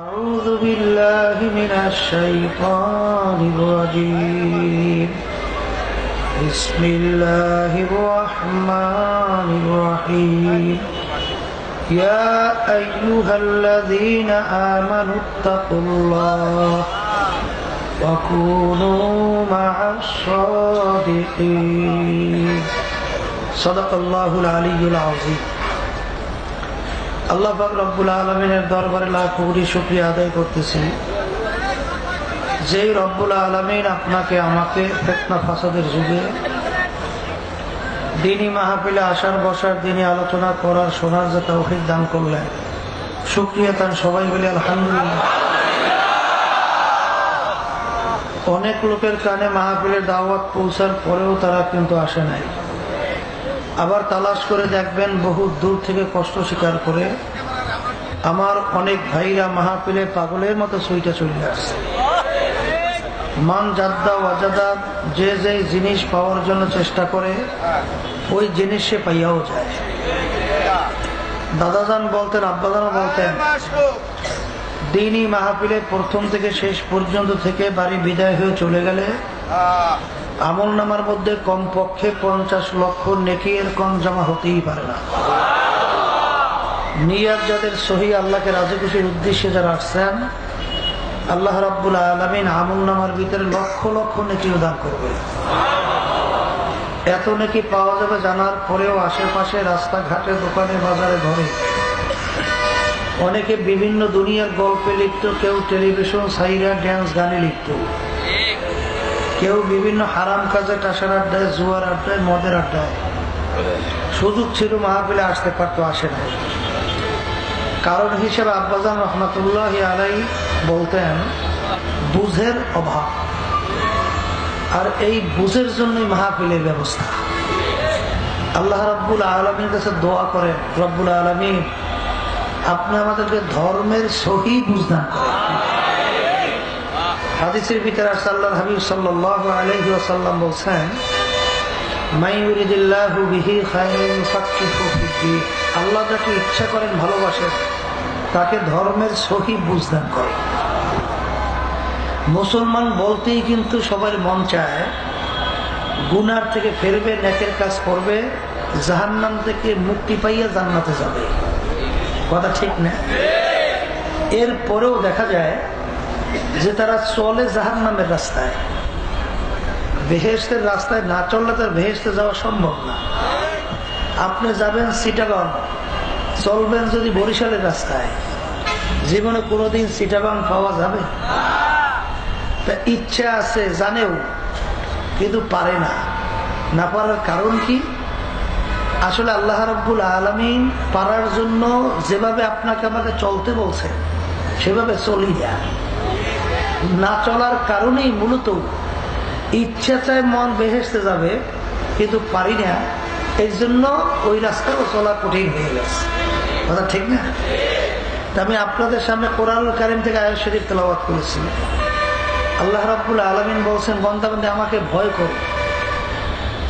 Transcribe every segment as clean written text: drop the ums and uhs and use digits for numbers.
أعوذ بالله من الشيطان الرجيم بسم الله الرحمن الرحيم يا أيها الذين آمنوا اتقوا الله وكونوا مع الصادقين صدق الله العلي العظيم। আল্লাহ পাক রব্বুল আলামিনের দরবারে লাখ কোটি শুকরিয়া আদায় করতেছি, যেই রব্বুল আলামিন আপনাকে আমাকে ফিতনা ফাসাদের যুগে দ্বীনি মাহফিলে আসার বসার, দ্বীনি আলোচনা করার, শোনার যে তৌফিক দান করলেন। শুকরিয়া তার সবাই বলে আলহামদুলিল্লাহ। অনেক লোকের কানে মাহফিলের দাওয়াত পৌঁছার পরেও তারা কিন্তু আসে নাই। আবার তালাশ করে দেখবেন বহু দূর থেকে কষ্ট স্বীকার করে আমার অনেক ভাইরা মাহফিলে পাগলের মতো সুইটা চলে আসছে। মান জাদ্দা ওয়াজাদা, যে যে জিনিস পাওয়ার জন্য চেষ্টা করে ওই জিনিস সে পাইয়াও যায়। দাদাজান বলতেন, আব্বাজানও বলতেন, দ্বীনি মাহফিলে প্রথম থেকে শেষ পর্যন্ত থেকে বাড়ি বিদায় হয়ে চলে গেলে আমল নামার মধ্যে কমপক্ষে 50 লক্ষ নেকি এর কম জমা হতেই পারে না। নিয়াত যাদের সহি, আল্লাহকে রাজি খুশির উদ্দেশ্যে যারা আসছেন, আল্লাহ রাব্বুল আলামিন আমল নামার ভিতরে লক্ষ লক্ষ নেকি দান করবে। এত নেকি পাওয়া যাবে জানার পরেও আশেপাশে রাস্তাঘাটে, দোকানে, বাজারে, ঘরে অনেকে বিভিন্ন দুনিয়ার গল্পে লিখত, কেউ টেলিভিশন সাইরা ড্যান্স গানে লিখত, কেউ বিভিন্ন হারাম কাজে, টাসার আড্ডায়, জুয়ার আড্ডায়, মদের আড্ডায়। সুযোগ ছিল মাহফিলে আসতে পারতো, আসে না। কারণ হিসেবে আব্বাজান রহমাতুল্লাহ আলাইহি বলতেন বুঝের অভাব, আর এই বুঝের জন্যই মাহফিলের ব্যবস্থা। আল্লাহ রাব্বুল আলামিনের কাছে দোয়া করেন, রব্বুল আলামিন আপনি আমাদেরকে ধর্মের সহি বুঝ দান করেন। হাদিসের ভিতরে আল্লাহর হাবিব সাল্লাল্লাহু আলাইহি ওয়াসাল্লাম বলেন, মান ইউরিদিল্লাহু বিহি খায়রান ইউফাক্কিহু ফিদ্দীন, আল্লাহ যাকে ইচ্ছা করেন ভালোবাসেন তাকে ধর্মের সহি বুঝ দান করেন। মুসলমান বলতেই কিন্তু সবার মন চায় গুনার থেকে ফিরবে, নেকের কাজ করবে, জাহান্নাম থেকে মুক্তি পাইয়া জান্নাতে যাবে। কথা ঠিক না? এরপরেও দেখা যায় যে তারা চলে জাহান্নামের রাস্তায়। বেহেশতের রাস্তায় না চললে তার বেহেশতে যাওয়া সম্ভব না। আপনি যাবেন চিটাগাং, চলবেন যদি বরিশালের রাস্তায়, জীবনে কোনোদিন চিটাগাং পাওয়া যাবে? তা ইচ্ছা আছে, জানেও, কিন্তু পারে না। না পারার কারণ কি? আসলে আল্লাহ রাব্বুল আলামিন পারার জন্য যেভাবে আপনাকে আমাকে চলতে বলছে সেভাবে চলি না। চলার কারণেই মূলত ইচ্ছা চায় মন বেহেশতে যাবে, কিন্তু পারি না, এই জন্য ওই রাস্তাও চলা কঠিন হয়ে গেছে। কথা ঠিক না? আমি আপনাদের সামনে কোরআনুল কারীম থেকে আয়াত শরীফ তেলাওয়াত করেছি। আল্লাহ রাব্বুল আলামিন বলছেন, বান্দা বান্দা আমাকে ভয় করো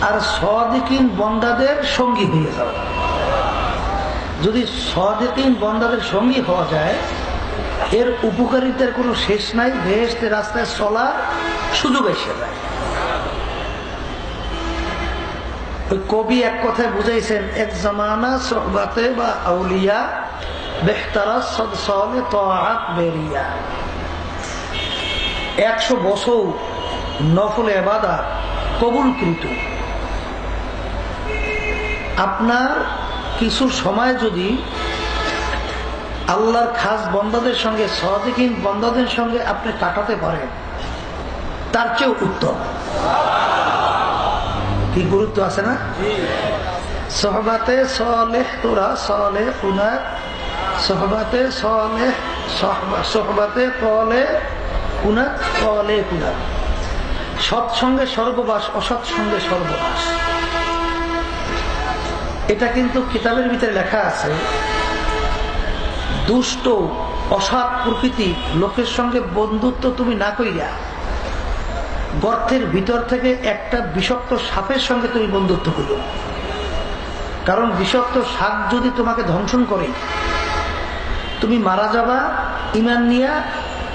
আর সাদিকিন বান্দাদের সঙ্গী হয়ে যাও। যদি সাদিকিন বান্দাদের সঙ্গী হওয়া যায় এর উপকারিতার কোনো শেষ নাই। বেহেশতের রাস্তায় চলার সুযোগ এসে যায়। ওই কবি এক কথায় বুঝাইছেন, এক জামানা সোহবাতে বা আউলিয়া বেহতারা সদসলে তাআত বেরিয়া। 100 বছর নফল ইবাদত কবুলকৃত। আপনার কিছু সময় যদি আল্লাহর খাস বন্দাদের সঙ্গে, সাদিকিন বন্দাদের সঙ্গে আপনি কাটাতে পারেন, তার চেয়েও উত্তম। কি গুরুত্ব আছে না? সোহবাতে সালেহ, তোরা সালেহ কুনা, সোহবাতে সালেহ, সোহবাতে কলে কুনা, কলে কুনা। সৎসঙ্গে স্বর্গবাস, অসৎসঙ্গে স্বর্গবাস। এটা কিন্তু কিতাবের ভিতরে লেখা আছে। দুষ্ট, অসৎ প্রকৃতি লোকের সঙ্গে বন্ধুত্ব তুমি না কইরা গর্তের ভিতর থেকে একটা বিষাক্ত সাপের সঙ্গে তুমি বন্ধুত্ব করো। কারণ বিষাক্ত সাপ যদি তোমাকে ধ্বংসন করে তুমি মারা যাবা, ইমান নিয়ে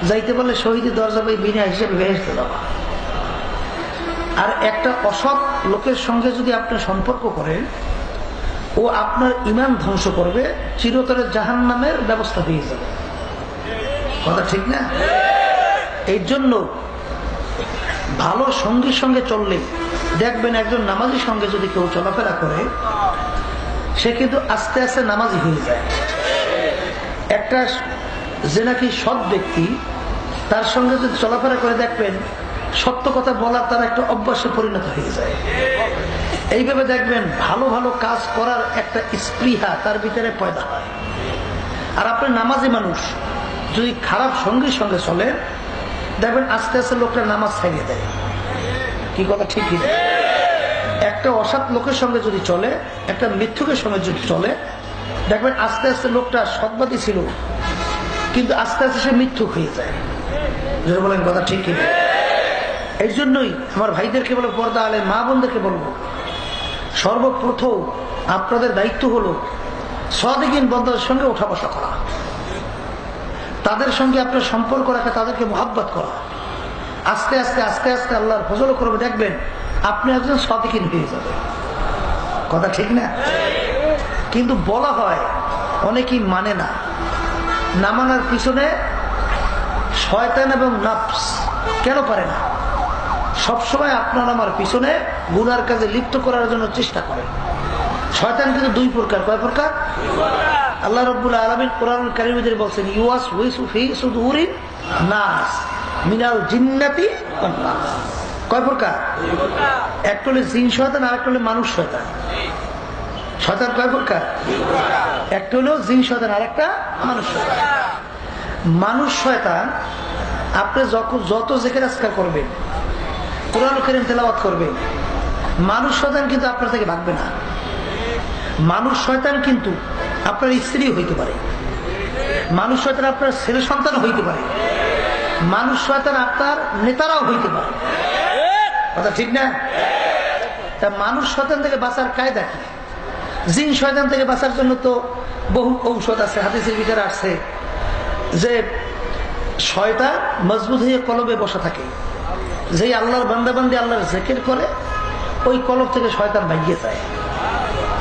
যাইতে পারলে শহীদের দরজা পাই বিনা হিসেবে বেহেশতে যাওয়া। আর একটা অসৎ লোকের সঙ্গে যদি আপনি সম্পর্ক করেন, ও আপনার ইমান ধ্বংস করবে, চিরতরে জাহান্নামের ব্যবস্থা হয়ে যাবে। কথা ঠিক না? এই জন্য ভালো সঙ্গীর সঙ্গে চললে দেখবেন, একজন নামাজির সঙ্গে যদি কেউ চলাফেরা করে, সে কিন্তু আস্তে আস্তে নামাজি হয়ে যায়। একটা যে নাকি সৎ ব্যক্তি, তার সঙ্গে যদি চলাফেরা করে দেখবেন সত্য কথা বলার তার একটা অভ্যাসে পরিণত হয়ে যায়। এইভাবে দেখবেন ভালো ভালো কাজ করার একটা স্পৃহা তার ভিতরে পয়দা হয়। আর আপনি নামাজি মানুষ যদি খারাপ সঙ্গীর সঙ্গে চলে, দেখবেন আস্তে আস্তে লোকটা নামাজ ছাড়িয়ে দেয়। কি কথা ঠিক কিনা? একটা অসৎ লোকের সঙ্গে যদি চলে, একটা মিথ্যুকের সঙ্গে যদি চলে, দেখবেন আস্তে আস্তে লোকটা সৎবাদী ছিল, কিন্তু আস্তে আস্তে সে মিথ্যুক হয়ে যায়। যদি বলেন কথা ঠিক কিনা? এই জন্যই আমার ভাইদেরকে বলে, পর্দা আলে মা বোনদেরকে বলবো, সর্বপ্রথম আপনাদের দায়িত্ব হলো সাদিকিন বান্দাদের সঙ্গে ওঠা বসা করা, তাদের সঙ্গে আপনার সম্পর্ক রাখা, তাদেরকে মোহাব্বত করা। আস্তে আস্তে আস্তে আস্তে আল্লাহর ফজল করবে, দেখবেন আপনি একজন সাদিকিন হয়ে যাবে। কথা ঠিক না? কিন্তু বলা হয় অনেকেই মানে না। না মানার পিছনে শয়তান এবং নফস কেন পারে না? সবসময় আপনার আমার পিছনে গুনার কাজে লিপ্ত করার জন্য চেষ্টা করে। শয়তান কিন্তু দুই প্রকার। কয় প্রকার? আল্লাহ রাব্বুল আলামিন কোরআনুল কারীমে বলছেন, ইউওয়াসওয়িসু ফি সুদুরিন নাস মিনাল জিন্নাতি ওয়ান নাস। কয় প্রকার? একটা হলো জিন শয়তান, আর একটা হলো মানুষ শয়তান। শয়তান কয় প্রকার? একটা হলো জিন শয়তান, আর একটা মানুষ শয়তান। মানুষ শয়তান আপনি যত জিকির আজকার করবেন, কোরআন কারীম তেলাওয়াত করবেন, মানুষ শয়তান কিন্তু আপনার থেকে ভাগবে না। মানুষ শয়তান কিন্তু আপনার স্ত্রী হইতে পারে, মানুষ শয়তান আপনার ছেলে সন্তান হইতে পারে, মানুষ শয়তান আপনার নেতারাও হইতে পারে। কথা ঠিক না? তা মানুষ শয়তান থেকে বাঁচার কায়দা কি? জিন শয়তান থেকে বাঁচার জন্য তো বহু ঔষধ আছে। হাদিসের ভিতরে আসছে যে শয়তান মজবুত হয়ে কলবে বসা থাকে। যেই আল্লাহর বান্দাবান্দি আল্লাহর জিকির করে, ওই কলব থেকে শয়তান ভাগিয়ে যায়।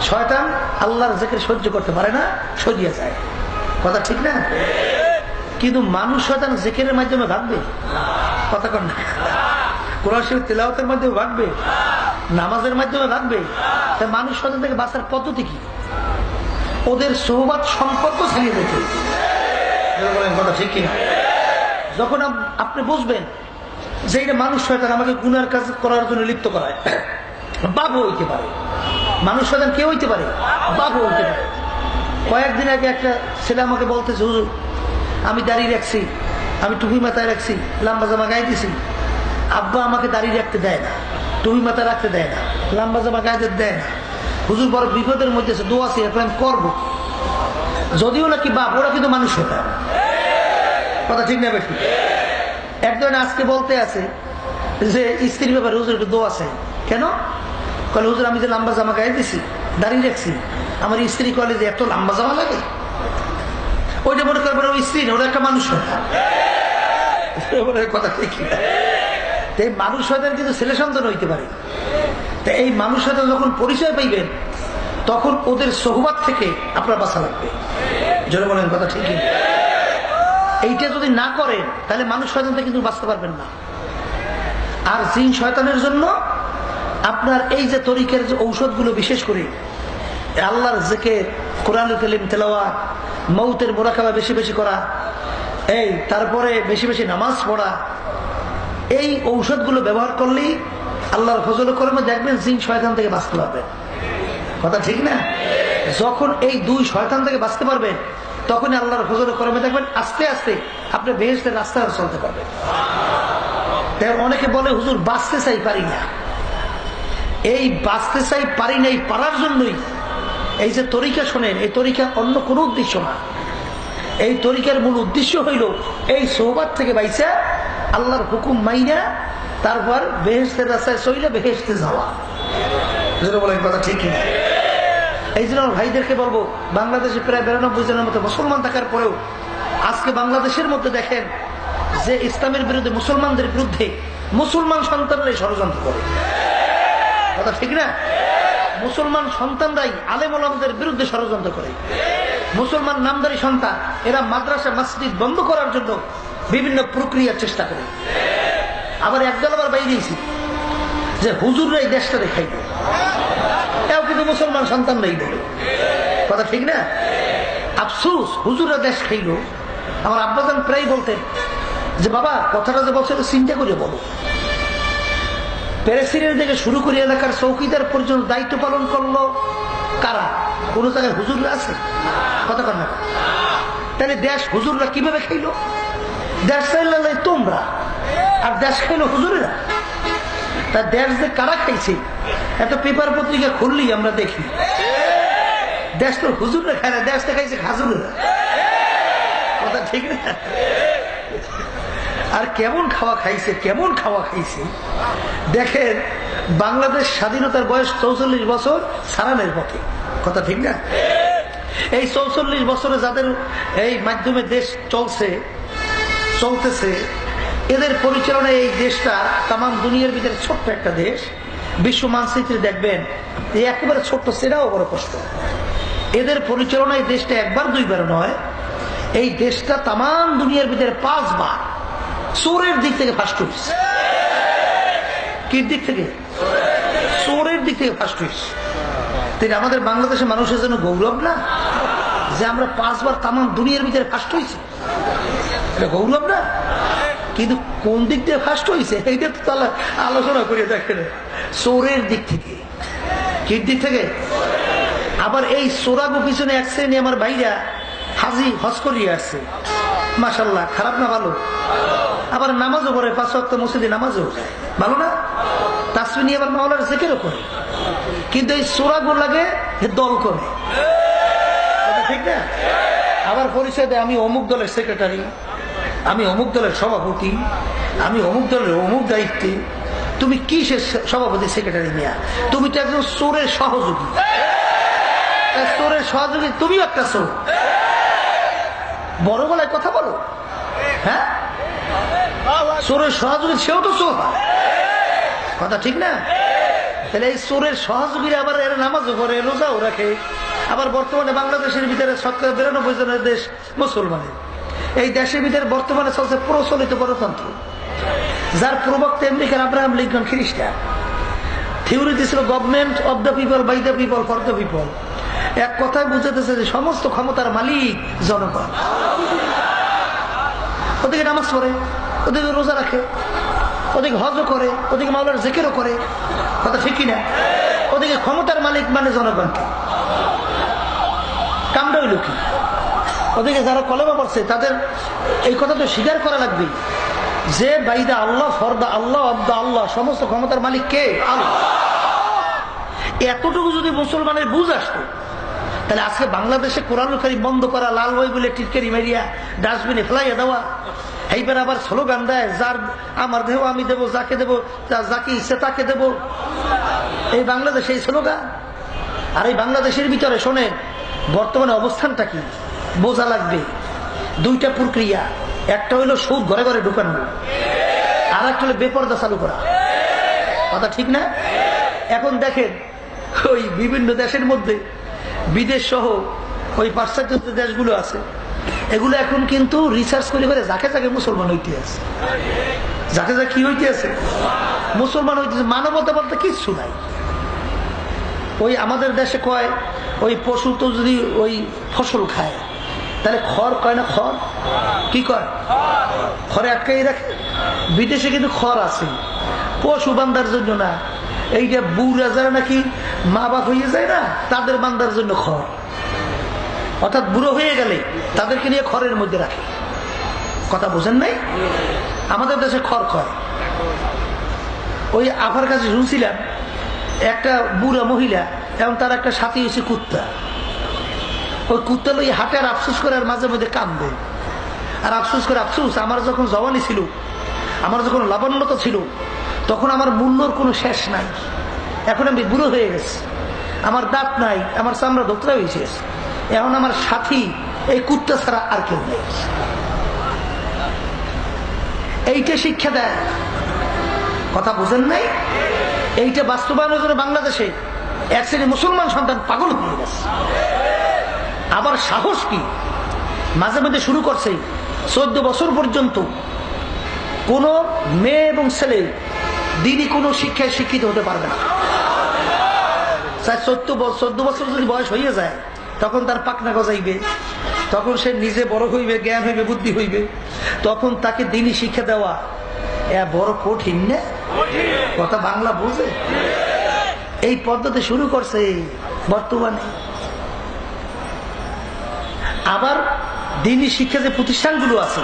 শয়তান আল্লাহর জিকির সহ্য করতে পারে না, সরিয়ে যায়। কথা ঠিক না? কিন্তু মানুষ শয়তান জিকিরের মাধ্যমে ভাগবে। কথা কন না? কোরআন শরীফ তিলাওয়াতের মাধ্যমে ভাগবে, নামাজের মাধ্যমে ভাগবে। তা মানুষ শয়তান থেকে বাঁচার পদ্ধতি কি? ওদের সোহবত সম্পর্ক ছাড়িয়ে দিতে। কথা ঠিক কিনা? যখন আপনি বুঝবেন যে এটা মানুষ শয়তান আমাকে গুনার কাজ করার জন্য লিপ্ত করায়, বাবু হইতে পারে। মানুষ শয়তান কে হইতে পারে? বাবু হইতে পারে। কয়েকদিন আগে একটা ছেলে আমাকে বলতেছে, হুজুর আমি দাড়ি রাখছি, আমি টুপি মাথায় রাখছি, লম্বা জামা গায়ে দিছি, আব্বা আমাকে দাড়ি রাখতে দেয় না, টুপি মাথায় রাখতে দেয় না, লম্বা জামা গায়ে দেয় না। হুজুর বড় বিপদের মধ্যে আছে, দোয়া আছে, এখন আমি করবো। যদিও নাকি বাপ, ওরা কিন্তু মানুষ শয়তান। কথা ঠিক না বেশি? একজন আজকে বলতে আছে যে স্ত্রীর ব্যাপারে হুজুর একটু দোয়া আছে। কেন? কলে হুজুর আমি যে লম্বা জামা গায়ে দিছি, দাঁড়িয়ে রাখছি, আমার স্ত্রী কলে যে এত লম্বা জামা লাগে। ওইটা মনে করবেন ওই স্ত্রী, ওরা একটা মানুষ শয়তান। কথা ঠিক না? এই মানুষ শয়তান কিন্তু ছেলে সন্তান হইতে পারে। তো এই মানুষ শয়তান যখন পরিচয় পাইবেন, তখন ওদের সোহবত থেকে আপনার বাঁচা লাগবে। জোরে বলেন কথা ঠিক না? এইটা যদি না করেন, তাহলে মানুষ শয়তান থেকে কিন্তু বাঁচতে পারবেন না। আর জিন শয়তানের জন্য আপনার এই যে তরিকের যে ঔষধগুলো, বিশেষ করে আল্লাহর জিকির, কোরআনুল কারীম তেলাওয়াত, মৌতের মুরাকাবা বেশি বেশি করা, এই তারপরে বেশি বেশি নামাজ পড়া, এই ঔষধগুলো ব্যবহার করলেই আল্লাহর ফজল করমে দেখবেন জিন শয়তান থেকে বাঁচতে পারবেন। কথা ঠিক না? যখন এই দুই শয়তান থেকে বাঁচতে পারবেন, তখন আল্লাহর ফজল করমে দেখবেন আস্তে আস্তে আপনি বেহেশতের রাস্তায় চলতে পারবেন। অনেকে বলে হুজুর বাঁচতে চাই পারি না। এই বাঁচতে চাই পারি না, এই পারার জন্যই এই যে তরিকা শোনেন, এই তরিকা অন্য কোনো উদ্দেশ্য না। এই তরিকার মূল উদ্দেশ্য হইল এই সোহবত থেকে বাইসা আল্লাহর হুকুম মাইনা তারপর বেহেশতের রাস্তায় চইলে বেহেশতে যাওয়া। বলেন কথা ঠিক না? এই জন্য ভাইদেরকে বলবো, বাংলাদেশে প্রায় 92 জনের মতো মুসলমান থাকার পরেও আজকে বাংলাদেশের মধ্যে দেখেন যে ইসলামের বিরুদ্ধে, মুসলমানদের বিরুদ্ধে মুসলমান সন্তানরাই ষড়যন্ত্র করে। কথা ঠিক না? মুসলমান সন্তানরাই আলেম ওলামাদের বিরুদ্ধে ষড়যন্ত্র করে। মুসলমান নামদারি সন্তান এরা মাদ্রাসা মসজিদ বন্ধ করার জন্য বিভিন্ন প্রক্রিয়ার চেষ্টা করে। আবার একদল আবার বাইরেছি যে হুজুররাই দেশটা দেখাইবে, এও কিন্তু মুসলমান সন্তানরাই বলে। কথা ঠিক না? আফসোস, হুজুররা দেশ খাইল। আমার আব্বাজান প্রায় বলতেন যে বাবা কথাটা যে বছর চিন্তা করে বলো, প্রেসিডেন্ট থেকে শুরু করে এলাকার চৌকিদার পর্যন্ত দায়িত্ব পালন করলো কারা? কোন জায়গায় হুজুররা আছে? কথা কর না। তাহলে দেশ হুজুররা কিভাবে খাইলো? দেশ চাইলে তোমরা, আর দেশ খাইলো হুজুরেরা। তা দেশ যে কারা খাইছে এত পেপার পত্রিকা খুললি আমরা দেখি, দেশ তো হুজুররা খায় না, দেশটা খাইছে খাজুরেরা। কথা ঠিক না? আর কেমন খাওয়া খাইছে, কেমন খাওয়া খাইছে দেখেন। বাংলাদেশ স্বাধীনতার বয়স 44 বছর সারানের পথে। কথা ঠিক না? এই 44 বছরে যাদের এই মাধ্যমে দেশ চলতেছে, এদের পরিচালনায় এই দেশটা তাম দুনিয়ার ভিতরে ছোট্ট একটা দেশ। বিশ্ব মানচিত্রে দেখবেন একেবারে ছোট্ট, সেটাও বড় কষ্ট। এদের পরিচালনায় দেশটা একবার দুইবার নয়, এই দেশটা তাম দুনিয়ার ভিতরে 5 বার চোরের দিক থেকে ফার্স্ট হয়েছে। কি দিক থেকে? চোরের দিক থেকে ফার্স্ট হয়েছে। তাই আমাদের বাংলাদেশের মানুষের জন্য গৌরব না যে আমরা 5 বার তাম দুনিয়ার ভিতরে ফার্স্ট হয়েছি? এটা গৌরব না? কিন্তু কোন দিক দিয়ে ফার্স্ট হয়েছে এইটা তো তাহলে আলোচনা করে দেখেন। চোরের দিক থেকে। কি দিক থেকে? আবার এই চোরাগো পিছনে এক শ্রেণী আমার ভাইরা হাজি হজ করিয়ে আসছে, মাশাআল্লাহ, খারাপ না ভালো? আবার নামাজও পড়ে, 5 ওয়াক্ত মসজিদে নামাজও যায়, ভালো না? তাসবিহ নিয়ে আবার মাওলার জিকিরও করে। কিন্তু এই চোরাগো লাগে দল করে। ঠিক না? আবার পরিচয় দেয় আমি অমুক দলের সেক্রেটারি, আমি অমুক দলের সভাপতি, আমি অমুক দলের অমুক দায়িত্বে। তুমি কি সে সভাপতি সেক্রেটারি নিয়া? তুমি তো একজন চোরের সহযোগী। চোরের সহযোগী তুমিও একটা চোর। বড় গলায় কথা বলো। হ্যাঁ, চোরের সহযোগী সেও তো চোর। কথা ঠিক না? তাহলে এই চোরের সহযোগীরা আবার এরা নামাজও করে, রোজাও রাখে। আবার বর্তমানে বাংলাদেশের ভিতরে 92% জনের দেশ মুসলমানের। এই দেশের ভিতরে বর্তমানে চলছে প্রচলিত গণতন্ত্র, যার প্রবক্তা আমেরিকার আব্রাহাম লিঙ্কন খ্রিস্টান। থিওরিটি ছিল government of the people, by the people, for the people. এক কথায় বুঝাতেছে যে সমস্ত ক্ষমতার মালিক জনগণ। ওদিকে নামাজ পড়ে, ওদিকে রোজা রাখে, ওদিকে হজও করে, ওদিকে মাওলার জিকিরও করে। কথা ঠিক কিনা? ওদিকে ক্ষমতার মালিক মানে জনগণকে। কামটা হইল কি? ওদিকে যারা কলেমা পড়ছে তাদের এই কথা তো স্বীকার করা লাগবে যে বাইদা আল্লাহ, ফরদা আল্লাহ, আব্দা আল্লাহ, সমস্ত ক্ষমতার মালিক কে? আল্লাহ। এতটুকু যদি মুসলমানের বুঝ আসতো, তাহলে আজকে বাংলাদেশে কোরআনুল কারীম বন্ধ করা, লাল বই বলে টিটকারি মারিয়া ডাস্টবিনে ফেলাইয়া দেওয়া, এইবার আবার স্লোগান দেয় যার আমার দেহ আমি দেবো, যাকে দেবো, যাকে ইচ্ছে তাকে দেবো। এই বাংলাদেশে এই স্লোগান। আর এই বাংলাদেশের ভিতরে শোনেন বর্তমানে অবস্থানটা কি বোঝা লাগবে। 2টা প্রক্রিয়া, একটা হইলো সুদ ঘরে ঘরে ঢুকানো, আর একটা হলো বেপরদা চালু করা। কথা ঠিক না? এখন দেখেন ওই বিভিন্ন দেশের মধ্যে, বিদেশ সহ ওই পাশ্চাত্য দেশগুলো আছে, এগুলো এখন কিন্তু রিসার্চ করে করে যাকে যাকে মুসলমান হইতে আছে, যাকে যাকে কি হইতে আছে, মুসলমান হইতেছে। মানবতা বলতে কিচ্ছু নাই। ওই আমাদের দেশে কয় ওই পশু তো যদি ওই ফসল খায় তাহলে খড় কয় না? খড় কি কয়? খড়ে আটকাই রাখে। বিদেশে কিন্তু খড় আছে, পশু বান্ধার জন্য না। এইটা বুড়া যারা নাকি মা বাপ হয়ে যায় না, তাদের বান্ধার জন্য খড়। অর্থাৎ বুড়ো হয়ে গেলে তাদেরকে নিয়ে খড়ের মধ্যে রাখে। কথা বোঝেন নাই? আমাদের দেশে খড় খয়। ওই আফার কাছে শুনছিলাম একটা বুড়া মহিলা এবং তার একটা সাথী হয়েছে কুত্তা। ওই কুত্তা লই হাটে আর আফসোস করে আর মাঝে মধ্যে কান্দে আর আফসোস করে, আফসোস আমার যখন জওয়ানি ছিল, আমার যখন লাবণ্যতা ছিল, তখন আমার মূল্যর কোনো শেষ নাই। এখন আমি বুড়ো হয়ে গেছি, আমার দাঁত নাই, আমার চামড়া ধোকরা হয়েছে। এখন আমার সাথী এই কুত্তা ছাড়া আর কেউ নেই। এইটা শিক্ষা দেয়, কথা বুঝেন নাই? এইটা বাস্তবায়নের জন্য বাংলাদেশে এক শ্রেণী মুসলমান সন্তান পাগল হয়ে গেছে। আবার সাহস কি, মাঝে মাঝে শুরু করছে 14 বছর পর্যন্ত কোন মেয়ে এবং ছেলে দিনই কোনো শিক্ষায় শিক্ষিত হতে পারবে না। 14 বছর যদি বয়স হয়ে যায় তখন তার পাকনা গজাইবে, তখন সে নিজে বড় হইবে, জ্ঞান হইবে, বুদ্ধি হইবে, তখন তাকে দিনই শিক্ষা দেওয়া বড় কঠিন না? কথা বাংলা বুঝে? এই পদ্ধতি শুরু করছে বর্তমানে। আবার দিনই শিক্ষা যে প্রতিষ্ঠানগুলো আছে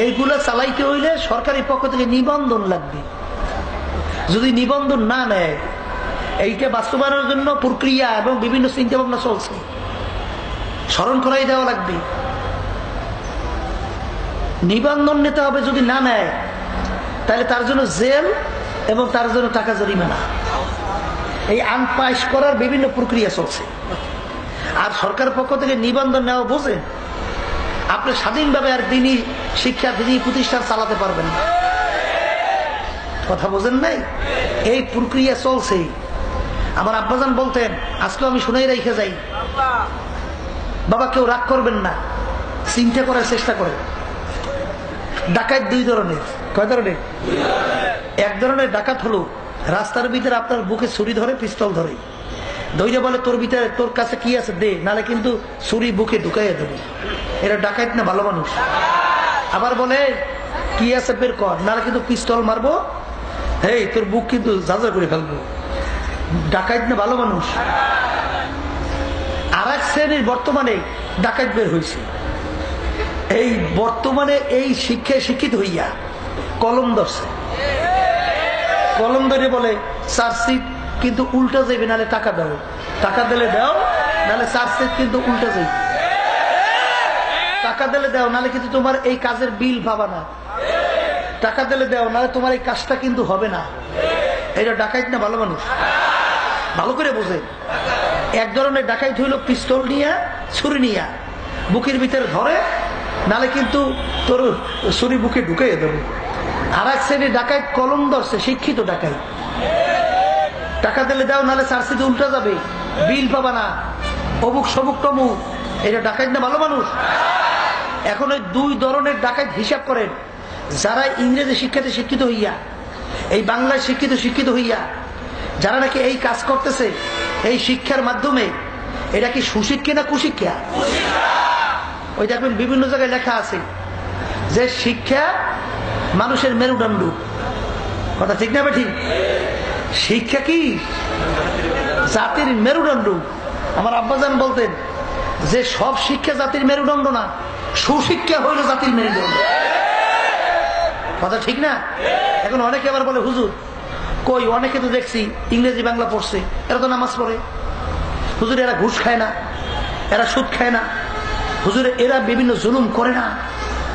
এইগুলো চালাইতে হইলে সরকারি পক্ষ থেকে নিবন্ধন লাগবে। যদি নিবন্ধন না নেয়, এইটা বাস্তবায়নের জন্য প্রক্রিয়া এবং বিভিন্ন চিন্তা ভাবনা চলছে, স্মরণ করাই দেওয়া লাগবে। নিবন্ধন নিতে হবে, যদি না নেয় তাহলে তার জন্য জেল এবং তার জন্য টাকা জরিমানা। এই আনপাস করার বিভিন্ন প্রক্রিয়া চলছে। আর সরকার পক্ষ থেকে নিবন্ধন নেওয়া বোঝেন, আপনি স্বাধীনভাবে আর দিনই শিক্ষা, দিনই প্রতিষ্ঠান চালাতে পারবেন না। কথা বোঝেন নাই? এই প্রক্রিয়া চলছে। আমার আব্বাজান বলতেন, আজকে আমি শুনেই রেখে যাই, বাবা কেউ রাগ করবেন না, চিন্তা করার চেষ্টা করে। ডাকাত দুই ধরনের। কয় ধরনের? এক ধরনের ডাকাত হলো রাস্তার ভিতরে আপনার বুকে ছুরি ধরে, পিস্তল ধরে, ধৈর্য বলে তোর ভিতরে, তোর কাছে কি আছে দে, নালে কিন্তু ছুরি বুকে ঢুকাইয়া দেবে। এরা ডাকাত না ভালো মানুষ? আবার বলে কি আছে বের কর, নালে কিন্তু পিস্তল মারবো, হেই তোর বুক কিন্তু ঝাঁঝা করে ফেলবো। ডাকাত না ভালো মানুষ? আর এক শ্রেণীর বর্তমানে ডাকাত বের হয়েছে। এই বর্তমানে এই শিক্ষায় শিক্ষিত হইয়া কলম ধরছে। কলম ধরে বলে চার্জশিট কিন্তু উল্টা যাইবে, নাহলে টাকা দাও, টাকা দিলে দাও, নাহলে চার্জশিট কিন্তু উল্টা যাইবে, টাকা দিলে দাও, নাহলে কিন্তু তোমার এই কাজের বিল পাবা না, টাকা দিলে দাও, নাহলে তোমার এই কাজটা কিন্তু হবে না। এটা ডাকাইত না ভালো মানুষ? ভালো করে বোঝে। এক ধরনের ডাকাইত হইল পিস্তল নিয়ে, ছুরি নিয়ে বুকের ভিতরে ধরে, নালে কিন্তু তোর ছুরি বুকে ঢুকাইয়ে দেবে। আর এক শ্রেণীর ডাকাইত কলম ধরছে, শিক্ষিত ডাকাইত, টাকা দিলে দাও, নাহলে চার্জশিট উল্টা যাবে, বিল পাবা না, অমুক সবুক তমুক। এটা ডাকাইত না ভালো মানুষ? এখন ওই দুই ধরনের ডাকাইত হিসাব করেন। যারা ইংরেজি শিক্ষাতে শিক্ষিত হইয়া, এই বাংলায় শিক্ষিত হইয়া যারা নাকি এই কাজ করতেছে এই শিক্ষার মাধ্যমে, এটা কি সুশিক্ষা না কুশিক্ষা? ওই দেখবেন বিভিন্ন জায়গায় লেখা আছে যে শিক্ষা মানুষের মেরুদণ্ড। কথা ঠিক না ঠিক? শিক্ষা কি জাতির মেরুদণ্ড। আমার আব্বাজান বলতেন যে সব শিক্ষা জাতির মেরুদণ্ড না, সুশিক্ষা হইল জাতির মেরুদণ্ড। কথা ঠিক না? এখন অনেকে আবার বলে হুজুর কই, অনেকে তো দেখছি ইংরেজি বাংলা পড়ছে, এরা তো নামাজ পড়ে, হুজুর এরা ঘুষ খায় না, এরা সুদ খায় না, হুজুর এরা বিভিন্ন জুলুম করে না,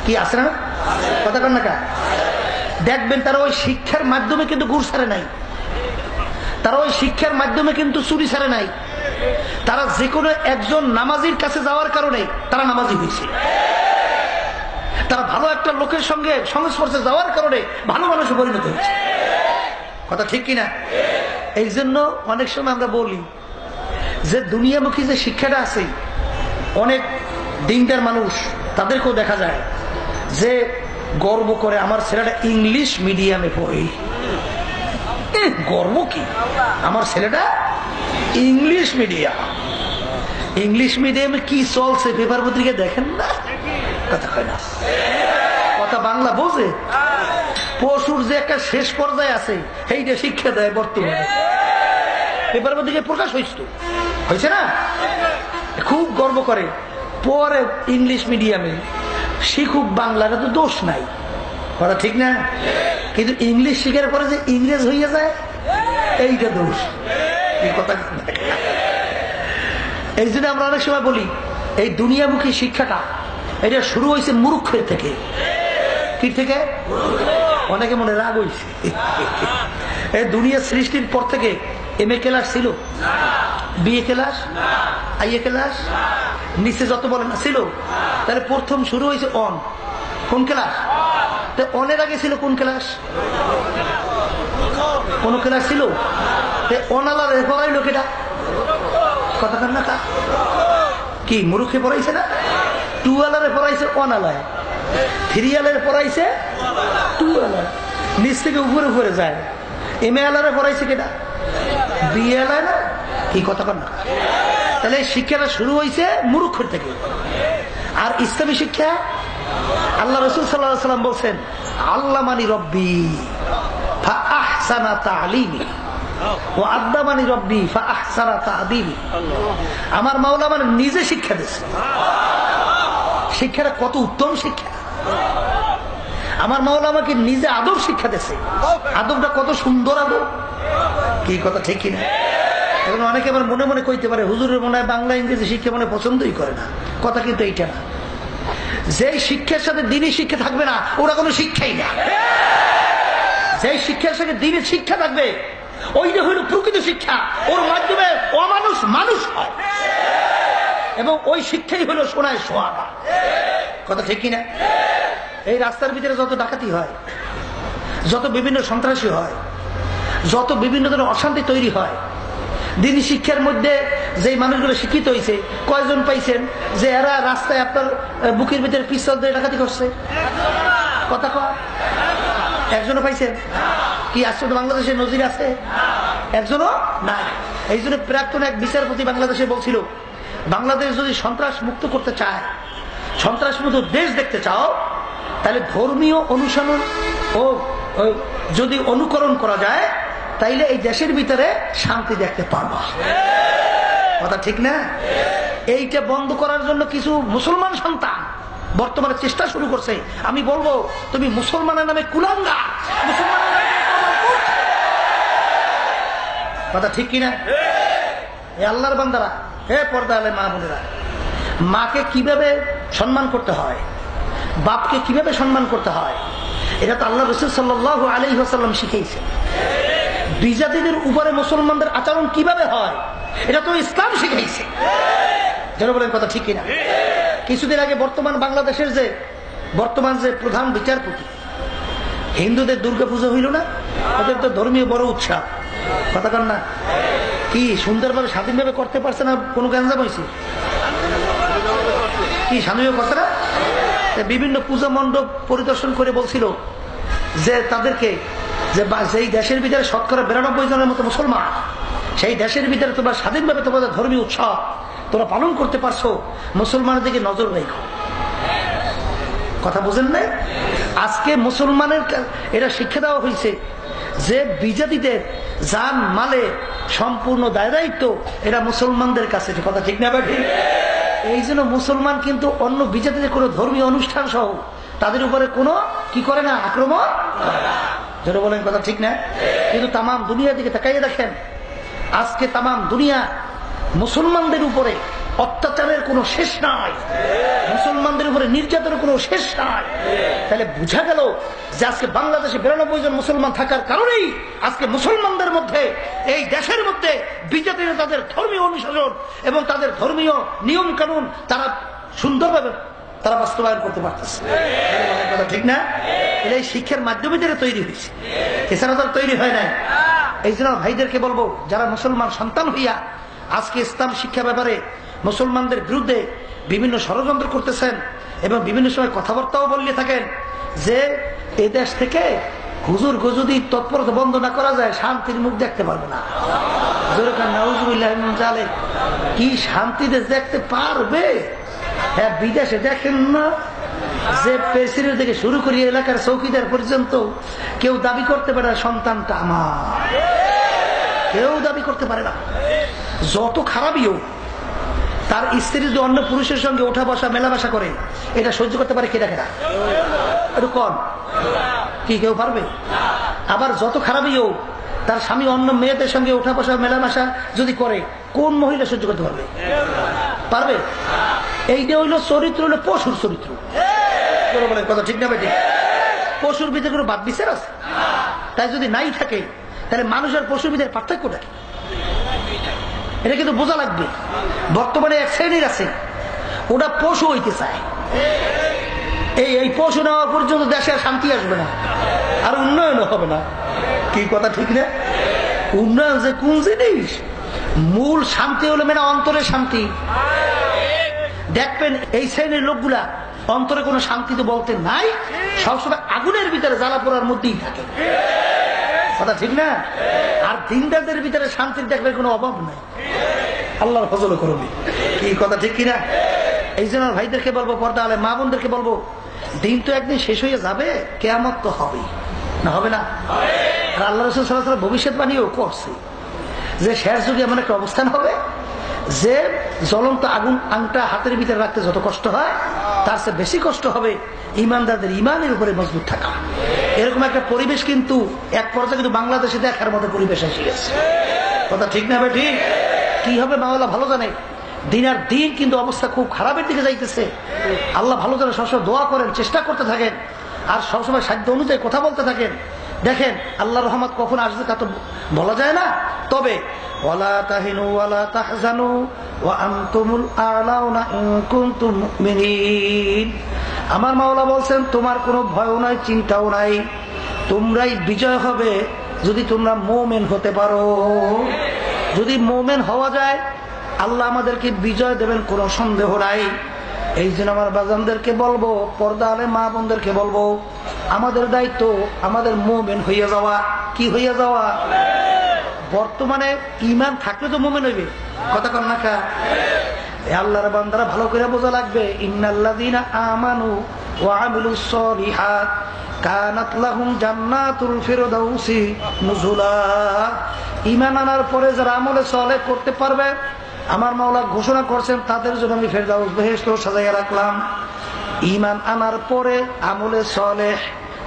কি আছে না? কথা কন না কা? দেখবেন তারা ওই শিক্ষার মাধ্যমে কিন্তু ঘুষ ছাড়ে নাই, তারা ওই শিক্ষার মাধ্যমে কিন্তু চুরি ছাড়ে নাই, তারা যে কোনো একজন নামাজির কাছে যাওয়ার কারণে তারা নামাজি হয়েছে, তারা ভালো একটা লোকের সঙ্গে সংস্পর্শে যাওয়ার কারণে ভালো মানুষে পরিণত হয়েছে। কথা ঠিক কিনা? এই জন্য অনেক সময় আমরা বলি যে দুনিয়ামুখী যে শিক্ষাটা আছে, অনেক দিনদার মানুষ তাদেরকেও দেখা যায় যে গর্ব করে আমার ছেলেটা ইংলিশ মিডিয়ামে পড়ে। গর্ব কি, আমার ছেলেটা ইংলিশ মিডিয়াম। ইংলিশ মিডিয়ামে কি চলছে পেপার পত্রিকা দেখেন না? কথা কয় না, কথা বাংলা বোঝে। পশুর যে একটা শেষ পর্যায়ে আছে সেইটা শিক্ষা দেয় বর্তমানে, পেপার পত্রিকায় প্রকাশ হয়েছে না? খুব গর্ব করে পরে ইংলিশ মিডিয়ামে, শিখুক বাংলা, তো দোষ নাই। কথা ঠিক না? কিন্তু ইংলিশ শিখার পরে যে ইংরেজ হইয়া যায় এইটা দোষ। কথা এই জন্য আমরা অনেক সময় বলি এই দুনিয়ামুখী শিক্ষাটা এটা শুরু হয়েছে মূর্খের থেকে। কি থেকে? অনেকে মনে রাগ হয়েছে এই দুনিয়া সৃষ্টির পর থেকে MA ক্লাস ছিল, BA ক্লাস, IA ক্লাস, নিচে যত বলেন না ছিল। তাহলে প্রথম শুরু হয়েছে অন, কোন ক্লাস? তো অনের আগে ছিল কোন ক্লাস? কোন ক্লাস ছিল? অনালার পড়াইলো কেটা? কথা কান না তা কি মুরুখে পড়াইছে না? টুয়ালারে পড়াইছে অনালায়, থ্রিয়ালের পড়াইছে টুয়ালায়, নিচ থেকে উপরে উপরে যায়। MA আলারে পড়াইছে কেটা? BA আলায় না? কি কথা কান না? তাহলে শিক্ষাটা শুরু হয়েছে মুরুক্ষের থেকে। আর ইসলামী শিক্ষা আল্লাহ রাসূল সাল্লাল্লাহু আলাইহি ওয়াসাল্লাম বলছেন, আল্লামানি রব্বি ফা আহসানা তা'লিমি ওয়া আদ্দাবানি রব্বি ফা আহসানা তা'দীবি। আমার মাওলা মানে নিজে শিক্ষা দিয়েছে। শিক্ষাটা কত উত্তম শিক্ষা! আমার মাওলা আমাকে নিজে আদব শিক্ষা দিয়েছে। আদবটা কত সুন্দর আদব! কি কথা ঠিক কিনা? এখন অনেকে আবার মনে মনে কইতে পারে, হুজুরের মনে হয় বাংলা ইংরেজি শিক্ষা মনে পছন্দই করে না। কথা কিন্তু এইটা না। যে শিক্ষার সাথে দিনী শিক্ষা থাকবে না, ওরা কোনো শিক্ষাই না। যে শিক্ষার সাথে দিনের শিক্ষা থাকবে, ওইটা হইল প্রকৃত শিক্ষা। ওর মাধ্যমে অমানুষ মানুষ হয়, এবং ওই শিক্ষাই হইল সোনায় সোহাগা। কথা ঠিক কিনা? এই রাস্তার ভিতরে যত ডাকাতি হয়, যত বিভিন্ন সন্ত্রাসী হয়, যত বিভিন্ন ধরনের অশান্তি তৈরি হয়, দিনী শিক্ষার মধ্যে যে মানুষগুলো শিক্ষিত হয়েছে, কয়জন পাইছেন যে এরা রাস্তায় আপনার বুকের ভিতরে পিস্তল দিয়ে ডাকাতি করছে? কথা কয় একজনও পাইছেন? কি আসলে বাংলাদেশে নজির আছে? একজনও নাই। এই জন্য প্রাক্তন এক বিচারপতি বাংলাদেশে বলছিল, বাংলাদেশ যদি সন্ত্রাস মুক্ত করতে চায়, সন্ত্রাস মুক্ত দেশ দেখতে চাও, তাহলে ধর্মীয় অনুসরণ ও যদি অনুকরণ করা যায়, তাইলে এই দেশের ভিতরে শান্তি দেখতে পারবা। কথা ঠিক না? এইটা বন্ধ করার জন্য কিছু মুসলমান সন্তান বর্তমানে চেষ্টা শুরু করছে। আমি বলবো, তুমি মুসলমানের নামে কুলাঙ্গা, মুসলমানের নামে কথা ঠিক কিনা? এ আল্লাহর বান্দারা, হে পর্দা আলে মা বোনেরা, মাকে কিভাবে সম্মান করতে হয়, বাপকে কিভাবে সম্মান করতে হয়, এটা তো আল্লাহ রাসূল সাল্লাল্লাহু আলাইহি ওয়াসাল্লাম শিখিয়েছে। বিজাতিদের উপরে মুসলমানদের আচরণ কিভাবে হয়, এটা তো ইসলাম শিখাইছে। যেন বলেন কথা ঠিক কিনা? কিছুদিন আগে বাংলাদেশের যে বর্তমান যে প্রধান বিচারপতি, হিন্দুদের দুর্গাপূজা হইল না? ওদের তো ধর্মীয় বড় উৎসব। কথা কন না? কি সুন্দরভাবে স্বাধীনভাবে করতে পারছে না? কোনো গ্যাঞ্জাম হয়েছে? কি স্বাধীনভাবে করছে না? বিভিন্ন পূজা মণ্ডপ পরিদর্শন করে বলছিল যে তাদেরকে, যে সেই দেশের ভিতরে 92% জনের মতো মুসলমান, সেই দেশের ভিতরে তোমরা স্বাধীনভাবে তোমাদের ধর্মীয় উৎসব তোমরা পালন করতে পারছো, মুসলমানের দিকে নজর রেখো। কথা বুঝেন নাই? আজকে মুসলমানের এটা শিক্ষা দেওয়া হয়েছে যে বিজাতিদের জান মালে সম্পূর্ণ দায়িত্ব এটা মুসলমানদের কাছে। কথা ঠিক না ভাই? এই জন্য মুসলমান কিন্তু অন্য বিজাতিদের কোনো ধর্মীয় অনুষ্ঠান সহ তাদের উপরে কোনো কি করে না, আক্রমণ করে না। যেটা বলেন কথা ঠিক না? কিন্তু তামাম দুনিয়ার দিকে তাকাইয়ে দেখেন, আজকে তামাম দুনিয়া মুসলমানদের উপরে অত্যাচারের কোনো শেষ নাই, মুসলমানদের উপরে নির্যাতনের কোনো শেষ নাই। তাহলে বোঝা গেল যে আজকে বাংলাদেশে 92 জন মুসলমান থাকার কারণেই আজকে মুসলমানদের মধ্যে, এই দেশের মধ্যে বিজেপিরা তাদের ধর্মীয় অনুশাসন এবং তাদের ধর্মীয় নিয়ম কানুন তারা সুন্দরভাবে তারা বাস্তবায়ন করতে পারতেছে। ঠিক না? এই শিক্ষার মাধ্যমে যারা তৈরি হয়েছে, এছাড়া তারা তৈরি হয় নাই। এই জন্য ভাইদেরকে বলবো, যারা মুসলমান সন্তান হইয়া আজকে ইসলাম শিক্ষা ব্যাপারে মুসলমানদের বিরুদ্ধে বিভিন্ন ষড়যন্ত্র করতেছেন এবং বিভিন্ন সময় কথাবার্তাও বললে থাকেন যে এই দেশ থেকে হুজুর যদি তৎপরতা বন্ধ না করা যায় শান্তির মুখ দেখতে পারবে না। কি শান্তি দেশ দেখতে পারবে? হ্যাঁ, বিদেশে দেখেন না যে প্রেসিডেন্ট থেকে শুরু করি এলাকার চৌকিদার পর্যন্ত কেউ দাবি করতে পারে না সন্তানটা আমার, কেউ দাবি করতে পারে না। যত খারাপই হোক, তার স্ত্রী যদি অন্য পুরুষের সঙ্গে ওঠা বসা মেলামেশা করে, এটা সহ্য করতে পারে কেটা কেটা? একটু কন, কি কেউ পারবে? আবার যত খারাপই হোক, তার স্বামী অন্য মেয়েদের সঙ্গে ওঠা বসা মেলামেশা যদি করে, কোন মহিলা সহ্য করতে পারবে? পারবে? এইটা হইল চরিত্র, হইল পশুর চরিত্র। কথা ঠিক না বেটি? পশুর ভিতরে কোনো বাদ বিচার আছে? তাই যদি নাই থাকে, তাহলে মানুষের পশুর ভিতরে পার্থক্যটা কি? এটা কিন্তু বোঝা লাগবে। বর্তমানে এক শ্রেণীর আছে, ওটা পশু হইতে চায়। এই পশু নেওয়া পর্যন্ত দেশে আর শান্তি আসবে না, আর উন্নয়ন হবে না। কি কথা ঠিক না? উন্নয়ন যে কোন জিনিস, মূল শান্তি হলো মেনা অন্তরের শান্তি। দেখবেন এই শ্রেণীর লোকগুলা অন্তরে কোনো শান্তি তো বলতে নাই, সবসময় আগুনের ভিতরে জ্বালা পোড়ার মধ্যেই থাকে। কথা ঠিক না? আর দিনদারদের ভিতরে শান্তির দেখবে কোনো অভাব নাই। আল্লাহর ফজল করবি। কি কথা ঠিক কিনা? এই জন্য ভাইদেরকে বলবো, পর্দা আলে মা বোনদেরকে বলবো, দিন তো একদিন শেষ হয়ে যাবে, কিয়ামত তো হবেই না, হবে না? আর আল্লাহ রাসূল সাল্লাল্লাহু আলাইহি ওয়াসাল্লাম ভবিষ্যৎবাণীও করছে যে শেষ যুগে এমন একটা অবস্থান হবে যে জ্বলন্ত আগুন আংটা হাতের ভিতরে রাখতে যত কষ্ট হয়, তার চেয়ে বেশি কষ্ট হবে ইমানদারদের ইমানের উপরে মজবুত থাকা। এরকম একটা পরিবেশ কিন্তু এক পর্যায়ে কিন্তু বাংলাদেশে দেখার মতো পরিবেশ এসে গেছে। কথা ঠিক না? ঠিক। কি হবে মাওলা ভালো জানে। দিন আর দিন কিন্তু অবস্থা খুব খারাপের দিকে যাইতেছে। আল্লাহ ভালো জানে। সবসময় দোয়া করেন, চেষ্টা করতে থাকেন, আর সবসময় সাধ্য অনুযায়ী কথা বলতে থাকেন। দেখেন আল্লাহর রহমত কখন আসবে তা তো বলা যায় না। তবে ওয়ালা তাহিনু ওয়ালা তাহজানু ওয়া আনতুমুল আ'লাউনা ইন কুনতুম মুমিনিন। আমার মাওলা বলছেন তোমার কোনো ভয়ও নাই, চিন্তাও নাই, তোমরাই বিজয় হবে যদি তোমরা মুমিন হতে পারো। যদি মুমিন হওয়া যায় আল্লাহ আমাদেরকে বিজয় দেবেন, কোনো সন্দেহ নাই। এই জন্য আমার বাজানদেরকে বলবো, পর্দা আলে মা বোনদেরকে বলবো, আমাদের দায়িত্ব আমাদের মুমিন হইয়া যাওয়া। কি হইয়া যাওয়া? বর্তমানে ইমান থাকলে তো মুমিন হইবে। কথা কন না কা? আল্লাহর বান্দারা ভালো করে বোঝা লাগবে, ইন্নাল্লাযীনা আমানু ওয়া আমিলুস সলিহাত কানাত লাহুম জান্নাতুল ফিরদাউসি নুজুলা। ঈমান আনার পরে যারা আমলে সালেহ করতে পারবে, আমার মাওলা ঘোষণা করছেন তাদের জন্য আমি ফেরদাউস বেহেশত সাজাইয়া রাখলাম। ঈমান আনার পরে আমলে সালেহ,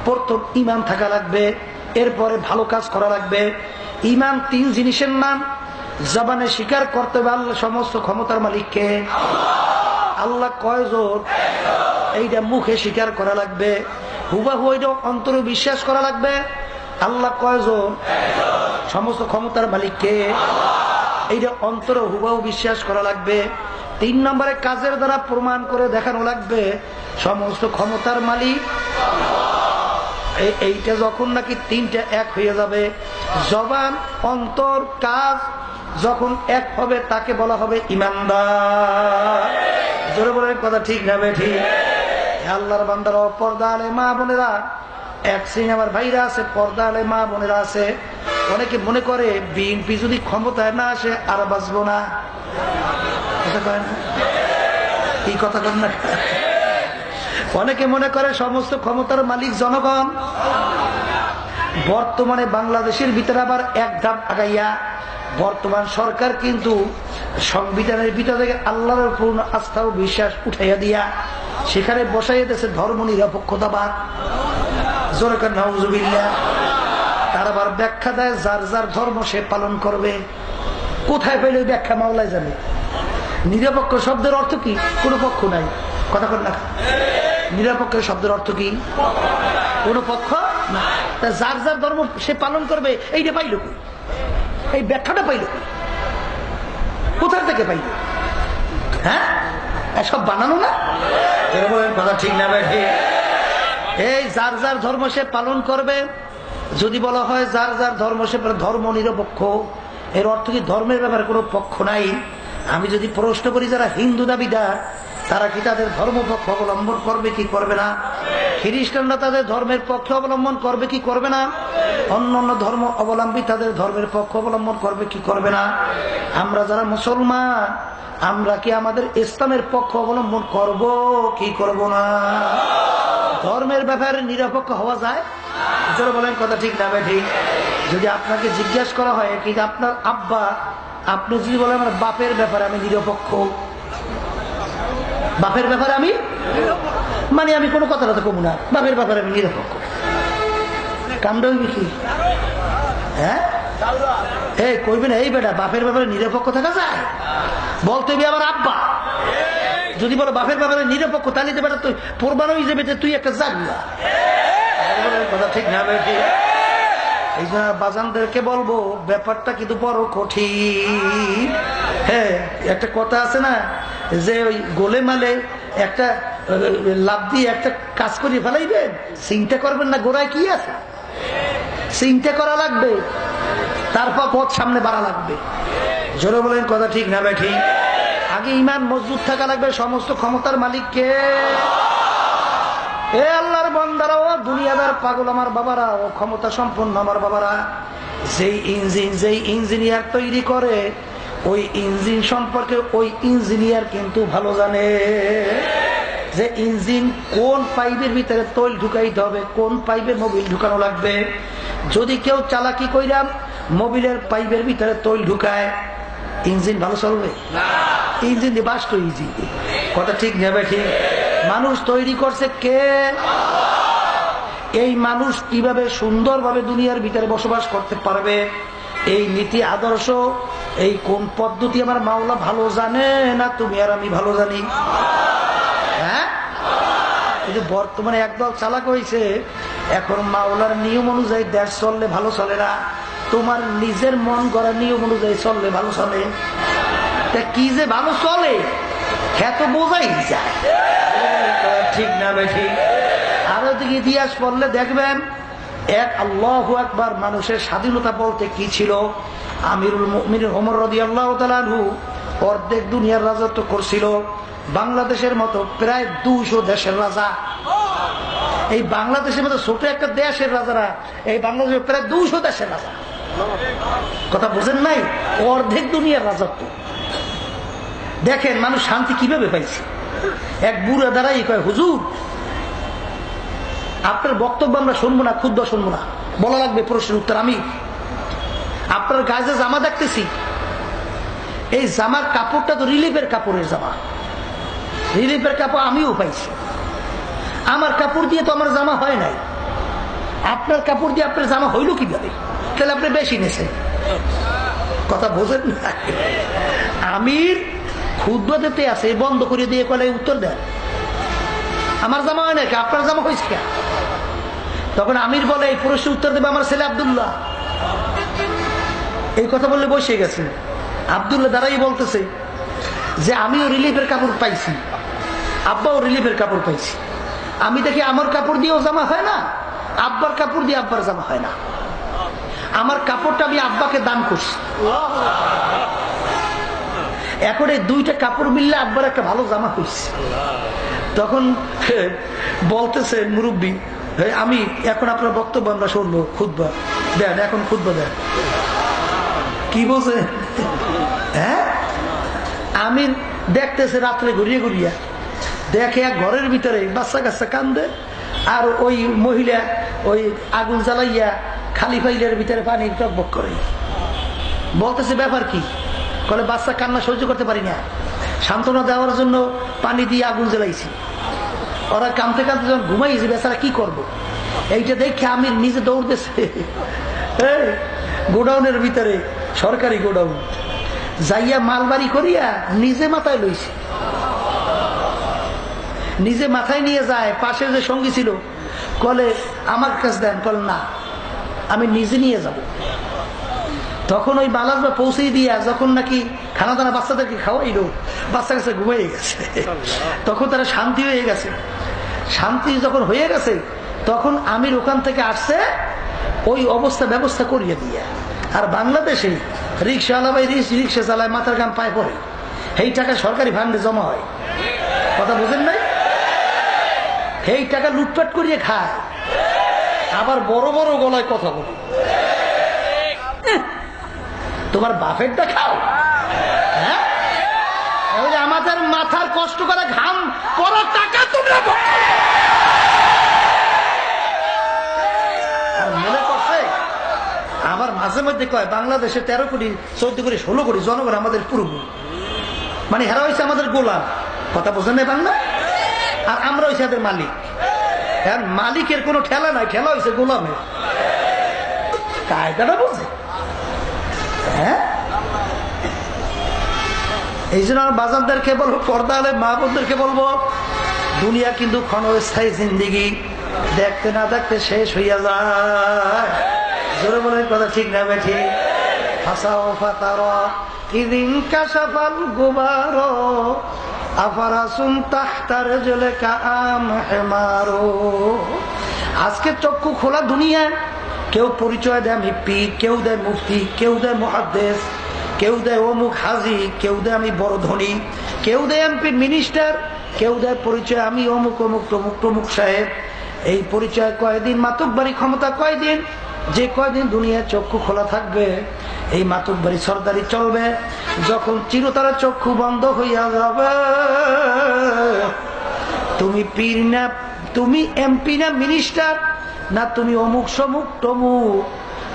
প্রথম ঈমান থাকা লাগবে, এরপরে ভালো কাজ করা লাগবে। ঈমান তিন জিনিসের নাম। জবানে স্বীকার করতে হবে আল্লাহ সমস্ত ক্ষমতার মালিককে। আল্লাহ কয়জন? এইটা মুখে স্বীকার করা লাগবে। হুবাহু এইটা অন্তরে বিশ্বাস করা লাগবে আল্লাহ কয়জন? সমস্ত ক্ষমতার মালিককে। এইটা অন্তরে হুবাহু বিশ্বাস করা লাগবে। 3 নম্বরে কাজের দ্বারা প্রমাণ করে দেখানো লাগবে সমস্ত ক্ষমতার মালিক। এইটা যখন নাকি তিনটা এক হয়ে যাবে, জবান অন্তর কাজ যখন এক হবে তাকে বলা হবে ঈমানদার। জোরে বলে কথা ঠিক না ঠিক? আল্লাহর বান্দারা, পর্দা আলে মা বোনেরা, এক শ্রেণী আমার ভাইরা আছে, পর্দা আলে মা বোনেরা আছে, অনেকে মনে করে বিএনপি যদি ক্ষমতায় না আসে আর বাঁচবো না। কথা কয় না? কি কথা কন না? অনেকে মনে করে সমস্ত ক্ষমতার মালিক জনগণ। বর্তমানে বাংলাদেশের ভিতরে আবার এক ধাপ আগাইয়া বর্তমান সরকার কিন্তু সংবিধানের ভিতর থেকে আল্লাহর পূর্ণ আস্থা ও বিশ্বাস উঠাইয়া দিয়া সেখানে বসাইয়া দিয়েছে ধর্ম নিরপেক্ষতাবাদ। জোরে কর নাউজুবিল্লাহ। তার আবার ব্যাখ্যা দেয় যার যার ধর্ম সে পালন করবে। কোথায় পেলে ব্যাখ্যা মাওলাই জানে। নিরপেক্ষ শব্দের অর্থ কি? কোনো পক্ষ নাই। কথা কর না? নিরপেক্ষ শব্দের অর্থ কি? কোন পক্ষ না। তা যার যার ধর্ম সে পালন করবে, এইটা পাইল কই? এই ব্যাখ্যাটা পাইল কই? কোথা থেকে পাইল? হ্যাঁ, সব বানানো না? কথা ঠিক না ভাই? এই যার যার ধর্ম সে পালন করবে, যদি বলা হয় যার যার ধর্ম সে ধর্ম নিরপেক্ষ, এর অর্থ কি ধর্মের ব্যাপারে কোনো পক্ষ নাই? আমি যদি প্রশ্ন করি যারা হিন্দু দাবিদার, তারা কি তাদের ধর্ম পক্ষ অবলম্বন করবে কি করবে না? খ্রিস্টানরা তাদের ধর্মের পক্ষ অবলম্বন করবে কি করবে না? অন্যান্য ধর্ম অবলম্বী তাদের ধর্মের পক্ষ অবলম্বন করবে কি করবে না? আমরা যারা মুসলমান, আমরা কি আমাদের ইসলামের পক্ষ অবলম্বন করব কি করব না? ধর্মের ব্যাপারে নিরপেক্ষ হওয়া যায়? যারা বলেন কথা ঠিক না ঠিক? যদি আপনাকে জিজ্ঞাসা করা হয় কি আপনার আব্বা, আপনি যদি বলেন আমার বাপের ব্যাপারে আমি নিরপেক্ষ, বাপের ব্যাপারে আমি মানে আমি কোনো কথা কমু না, বাপের ব্যাপারে আমি নিরপেক্ষ, কামটা হইবে কি? হ্যাঁ, এই কইবেন এই বেটা বাপের ব্যাপারে নিরপেক্ষ থাকা যায়? বলতে হবে আমার আব্বা। যদি বলো বাপের ব্যাপারে নিরপেক্ষ, তাহলে তো বেটা তুই প্রমাণ হয়ে যাবে তুই একটা জাগুয়া। কথা ঠিক না? এই জন্য বাজানদেরকে বলবো ব্যাপারটা কিন্তু বড় কঠিন। হ্যাঁ, একটা কথা আছে না যে ওই গোলে মালে একটা লাভ দিয়ে একটা কাজ করিয়ে ফেলাইবেন, চিন্তা করবেন না গোড়ায় কি আছে, চিন্তা করা লাগবে, তারপর পথ সামনে বাড়া লাগবে। জোরে বলেন কথা ঠিক না ভাই? ঠিক। আগে ইমান মজবুত থাকা লাগবে। সমস্ত ক্ষমতার মালিককে। এ আল্লাহর বান্দারা, ও দুনিয়াদার পাগল আমার বাবারা, ও ক্ষমতা সম্পন্ন আমার বাবারা, যেই ইঞ্জিনিয়ার তৈরি করে ওই ইঞ্জিন সম্পর্কে ওই ইঞ্জিনিয়ার কিন্তু ভালো জানে যে ইঞ্জিন কোন পাইপের ভিতরে তৈল ঢুকাইতে হবে, কোন পাইপে মোবিল ঢুকানো লাগবে। যদি কেউ চালাকি কইরা মোবিলের পাইপের ভিতরে তৈল ঢুকায়, ইঞ্জিন ভালো চলবে? ইঞ্জিন দিয়ে বাস্ট ইজি। কথা ঠিক নেবে? ঠিক। মানুষ তৈরি করছে কে? এই মানুষ কিভাবে সুন্দরভাবে দুনিয়ার ভিতরে বসবাস করতে পারবে, এই নীতি আদর্শ, এই কোন পদ্ধতি আমার মাওলা ভালো জানে না তুমি আর আমি ভালো জানি? হ্যাঁ, কিন্তু বর্তমানে একদল চালাক হয়েছে, এখন মাওলার নিয়ম অনুযায়ী দেশ চললে ভালো চলে না, তোমার নিজের মন গড়া নিয়ম অনুযায়ী চললে ভালো চলে। তা কি যে ভালো চলে এত বোঝাই যায়, ঠিক না বেশি? আরো দিকে ইতিহাস পড়লে দেখবেন এক আল্লাহু আকবার মানুষের স্বাধীনতা বলতে কি ছিল। আমিরুল মুমিনিন ওমর রাদিয়াল্লাহু তাআলা আনহু অর্ধেক দুনিয়ার রাজত্ব করছিল। বাংলাদেশের মতো প্রায় 200 দেশের রাজা, এই বাংলাদেশের মতো ছোট একটা দেশের রাজারা এই বাংলাদেশের প্রায় 200 দেশের রাজা। কথা বুঝেন নাই? অর্ধেক দুনিয়ার রাজত্ব। দেখেন মানুষ শান্তি কিভাবে পাইছে। এক বুড়া দাঁড়াই কয়, হুজুর আপনার বক্তব্য আমরা শুনবো না, ক্ষুদ্র শুনবো না, বলা লাগবে প্রশ্নের উত্তর। আমি আপনার গায়ে জামা দেখতেছি, এই জামার কাপড়টা তো রিলিফের কাপড়ের জামা, রিলিফের কাপড় আমিও পাইছি। আমার কাপড় দিয়ে তো আমার জামা হয় নাই, আপনার কাপড় দিয়ে আপনার জামা হইল কিভাবে? তাহলে আপনি বেশি নেছেন। কথা বোঝেন না? আমির ক্ষুদ্র দিতে আছে, বন্ধ করে দিয়ে কলে উত্তর দেন, আমার জামা হয় নাকি, আপনার জামা হয়েছে কে? তখন আমির বলে, এই প্রশ্নের উত্তর দেবে আমার ছেলে আব্দুল্লাহ। এই কথা বললে বসে গেছে। আব্দুল্লাহ দাঁড়াই বলতেছে যে আমিও রিলিফের কাপড় পাইছি, আব্বাও রিলিফের কাপড় পাইছি। আমি দেখি আমার কাপড় দিয়েও জামা হয় না, আব্বার কাপড় দিয়ে আব্বার জামা হয় না। আমার কাপড়টা আমি আব্বাকে দান করছি। এখন এই দুইটা কাপড় মিললে আব্বার একটা ভালো জামা হয়েছে। তখন বলতেছে মুরব্বী, আমি এখন আপনার বক্তব্য আমরা শুনবো, খুতবা দেন, এখন খুতবা দেন। কি বলছে? হ্যাঁ, আমি দেখতেছে রাত্রে ঘুরিয়ে ঘুরিয়া দেখে এক ঘরের ভিতরে বাচ্চা কাচ্চা কান্দে, আর ওই মহিলা ওই আগুন জ্বালাইয়া খালি ফাইলের ভিতরে পানি টকবক করে। বলতেছে ব্যাপার কি? বলে বাচ্চা কান্না সহ্য করতে পারি না, সান্ত্বনা দেওয়ার জন্য পানি দিয়ে আগুন জ্বালাইছি। ওরা কাঁদতে কাঁদতে যখন ঘুমাইছি, বেচারা কি করবো? এইটা দেখে আমি নিজে দৌড়তেছে গোডাউনের ভিতরে, সরকারি গোডাউন, যাইয়া মালবাড়ি করিয়া নিজে মাথায় লইছে, নিজে মাথায় নিয়ে যায়। পাশে যে সঙ্গী ছিল কলে আমার কাছে দেন, কলে না আমি নিজে নিয়ে যাব। তখন ওই বালাজবা পৌঁছে দিয়া যখন নাকি খানা দানা বাচ্চাদেরকে খাওয়াইল, বাচ্চা কাছে ঘুমাইয়ে গেছে। তখন তারা শান্তি হয়ে গেছে। শান্তি যখন হয়ে গেছে তখন আমির ওখান থেকে আসছে ওই অবস্থা ব্যবস্থা করিয়ে দিয়ে। আর বাংলাদেশে রিক্সা আলাবাই রিক্সা চালায়, মাথার গাম পায়ে পড়ে, এই টাকা সরকারি ফান্ডে জমা হয়। কথা বোঝেন নাই? এই টাকা লুটপাট করিয়ে খায়, আবার বড় বড় গলায় কথা বলে। তোমার বাপেরটা খাও। হ্যাঁ, আমাদের মাথার কষ্ট করে ঘাম পড়া টাকা তোমরা মনে করছে। আবার মাঝে মধ্যে কয় বাংলাদেশে 13 কোটি 14 কোটি 16 কোটি জনগণ আমাদের পূর্ব, মানে হেরা হয়েছে আমাদের গোলাম। কথা বোঝেন না বাংলা? আর আমরা হয়েছে এদের মালিক। হ্যাঁ, মালিকের কোনো ঠেলা নাই, ঠেলা হয়েছে গোলামের। কায়দাটা বোঝে। হ্যাঁ, এই জন্য বাজারদেরকে বলবো, পর্দা আলে মা বোনদেরকে বলবো, দুনিয়া কিন্তু ক্ষণস্থায়ী জিন্দিগি, দেখতে না দেখতে শেষ হইয়া যায়। জোরে বলে কথা ঠিক না বেঠি ফাসাও ফাতারা ইদিন কাশাফাল গুবারো আফারাসুম তাহতার জলে কাম হেমারো। আজকে চক্ষু খোলা দুনিয়ায় কেউ পরিচয় দেয় আমি পীর, কেউ দেয় মুফতি, কেউ দেয় মুহাদ্দিস, কেউ দেয় অমুক হাজি, কেউ দেয় আমি বড় ধনী, কেউ দেয় এমপি মিনিস্টার, কেউ দেয় পরিচয় আমি অমুক অমুক টমুক টমুক সাহেব। এই পরিচয় কয়দিন, মাতুব্বারি ক্ষমতা কয়দিন, যে কয়দিন দুনিয়ার চক্ষু খোলা থাকবে এই মাতুব্বারি সরদারি চলবে। যখন চিরতরে চক্ষু বন্ধ হইয়া যাবে, তুমি পীর না, তুমি এমপি না মিনিস্টার, না তুমি অমুক সমুক টমুক,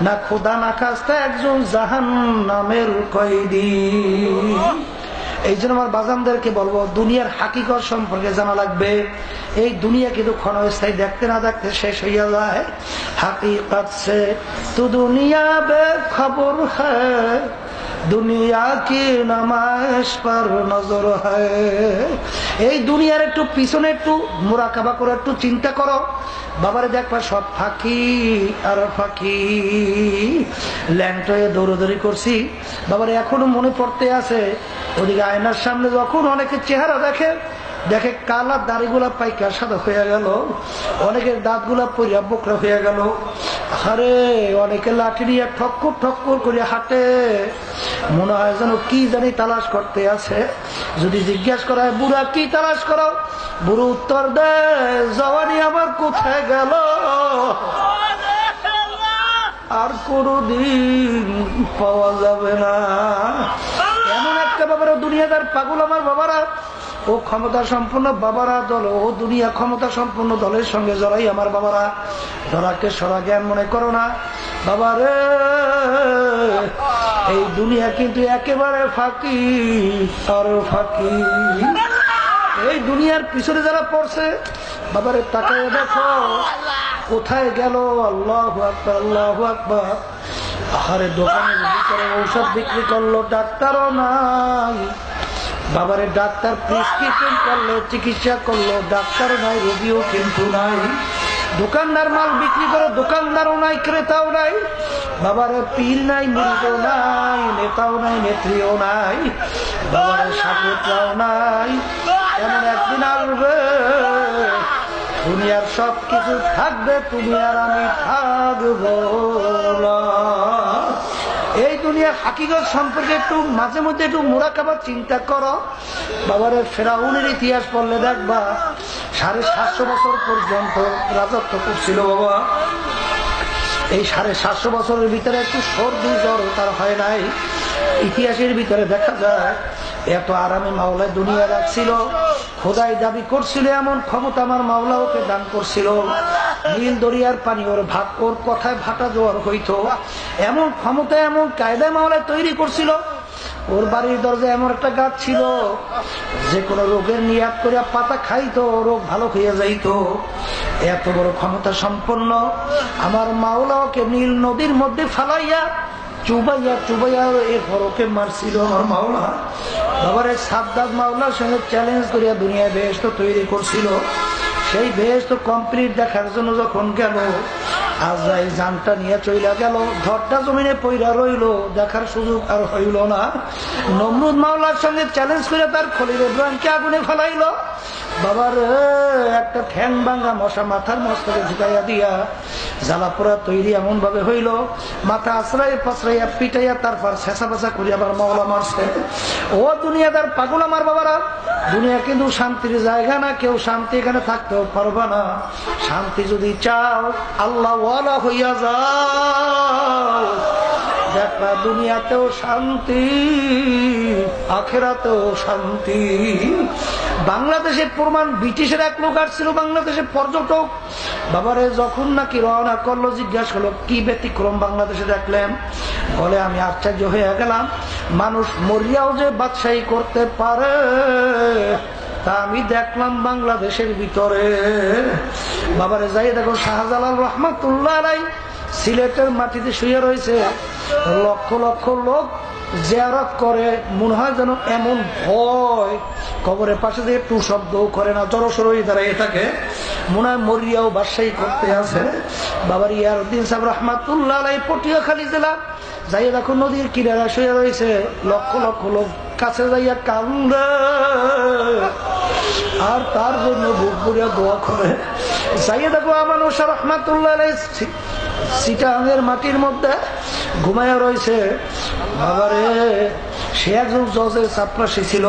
না খোদা না খাস্তা একজন জাহান্নামের কয়েদি। এই জন্য আমার বাজানদেরকে বলবো দুনিয়ার হাকিকত সম্পর্কে জানা লাগবে। এই দুনিয়া কিন্তু ক্ষণস্থায়ী, দেখতে না দেখতে শেষ হইয়া যায়। হাকিকত সে তু দুনিয়া বে খবর হ্যায়, দুনিয়া কি নামাজ পর নজর হ্যায়। এই দুনিয়ার একটু পিছনে একটু মুরাকাবা করে একটু চিন্তা করো, বাবারে দেখবা সব ফাঁকি আর ফাঁকি। ল্যাংটয়ে দৌড়দৌড়ি করছি বাবারে, এখনো মনে পড়তে আছে ওদিকে আয়নার সামনে যখন অনেকে চেহারা দেখে, দেখে কালা দাড়িগুলা পাইকা সাদা হয়ে গেল, অনেকের দাঁতগুলা পইরা বোকরা হয়ে গেল। আরে অনেকে লাঠি নিয়ে ঠক্কর ঠক্কর করে হাঁটে, মনে হয় যেন কি জানি তালাশ করতে আছে। যদি জিজ্ঞাসা করা হয় বুড়া কি তালাশ করো, বুড়ো উত্তর দেয় জওয়ানি আমার কোথায় গেল, আর কোনদিন পাওয়া যাবে না। এমন একটা বাবারা দুনিয়াদার পাগল আমার বাবারা, ও ক্ষমতা সম্পন্ন বাবারা দল, ও দুনিয়া ক্ষমতা সম্পন্ন দলের সঙ্গে জড়াই আমার বাবারা। ধরাকে সরা জ্ঞান মনে করো না বাবারে, এই দুনিয়া কিন্তু একেবারে ফাঁকি আর ফাঁকি। এই দুনিয়ার পিছনে যারা পড়ছে বাবারে তাকায় দেখো কোথায় গেল। আল্লাহু আকবার, আল্লাহু আকবার। আহারে দোকানের ভিতরে ঔষধ বিক্রি করলো, ডাক্তারও নাই বাবারে, ডাক্তার প্রেসক্রিপশন করলো, চিকিৎসা করলো, ডাক্তারও নাই, রোগীও কিন্তু নাই। দোকানদার মাল বিক্রি করে, দোকানদারও নাই, ক্রেতাও নাই বাবারে, পীর নাই, মুরিদও নাই, নেতাও নাই, নেত্রীও নাই বাবারে, সাধুরাও নাই। এমন একদিন আসবে দুনিয়ার সব কিছু থাকবে, তুমি আর আমি থাকবো না। এই দুনিয়ার হাকিকত সম্পর্কে একটু মাঝে মধ্যে একটু মুরাকাবা চিন্তা করো বাবারে। ফেরাউনের ইতিহাস পড়লে দেখবা 750 বছর পর্যন্ত রাজত্ব করছিল বাবা। এই 750 বছরের ভিতরে একটু সর্দি জ্বর তার হয় নাই। ইতিহাসের ভিতরে দেখা যায় এত আরামে মাওলায় দুনিয়া রাখছিল, খোদাই দাবি করছিল, এমন ক্ষমতা আমার মাওলা ওকে দান করছিল। নীল দরিয়ার পানি ওর ভাত, ওর কথায় ভাটা জোয়ার হইতো, এমন ক্ষমতা এমন কায়দায় মাওলায় তৈরি করছিল। ওর বাড়ির দরজায় এমন একটা গাছ ছিল, যে কোনো রোগের নিয়াত করে পাতা খাইতো, রোগ ভালো হয়ে যাইতো। এত বড় ক্ষমতা সম্পন্ন আমার মাওলা ওকে নীল নদীর মধ্যে ফালাইয়া চুবাইয়া চুবাইয়া এরপর ওকে মারছিল আমার মাওলা। বাবারে সাদ্দাত মাওলার সঙ্গে চ্যালেঞ্জ করিয়া দুনিয়ায় বেহেশত তৈরি করছিল। সেই বেহেশত কমপ্লিট দেখার জন্য যখন গেল, আজরাইল জানটা নিয়ে চইলা গেল, ঘরটা জমিনে পইরা রইল, দেখার সুযোগ আর হইল না। নমরুদ মাওলার সঙ্গে চ্যালেঞ্জ করে তার খলিল ইব্রাহিমকে আগুনে ফেলাইল। বাবার একটা ঠ্যাং ভাঙা মশা মাথার মস্তকে ঝুঁকাইয়া দিয়া জ্বালা পোড়া তৈরি এমন ভাবে হইল, মাথা আশ্রাই পাশরাইয়া পিটাইয়া তারপর ছেঁচা পেঁচা করি আবার মাওলা মারছে। ও দুনিয়াদার পাগল আমার বাবারা, দুনিয়া কিন্তু শান্তির জায়গা না, কেউ শান্তি এখানে থাকতেও পারবা না। শান্তি যদি চাও আল্লাহ ওয়ালা হইয়া যাও, দেখবা দুনিয়াতেও শান্তি, আখেরাতেও শান্তি। বাংলাদেশে প্রমাণ, ব্রিটিশের এক লোক আসছিল বাংলাদেশে পর্যটক, বাবারে যখন নাকি রওনা করলো জিজ্ঞাসা করলো কি ব্যতিক্রম বাংলাদেশে দেখলেন, বলে আমি আশ্চর্য হয়ে গেলাম, মানুষ মরিয়াও যে বাদশাহী করতে পারে তা আমি দেখলাম বাংলাদেশের ভিতরে। বাবারে যাই দেখো শাহজালাল রহমাতুল্লাহ আলাইহি সিলেটের মাটিতে শুয়ে রয়েছে, লক্ষ লক্ষ লোক জিয়ারত করে, মনে হয় যেন এমন ভয়, কবরের পাশে দিয়ে একটু শব্দও করে না, জড়সড় হয়ে দাঁড়ায় থাকে, মনে হয় মরিয়াও বাদশাহী করতে আছে। বাবার ইয়ারউদ্দিন সাহেব রহমাতুল্লাহ আলাইহি পটুয়াখালী জেলা যাই দেখো নদীর কিনারা শুয়ে রয়েছে, লক্ষ লক্ষ লোক কাছে যাইয়া কান্দে আর তার জন্য বুক ভরিয়া দোয়া করে। যাইয়া দেখো আমার ওসা রহমাতুল্লাহ আলাইহি চিটাঙের মাটির মধ্যে ঘুমাইয়া রয়েছে। বাবারে, সে একজন জজের চাপরাশি ছিল,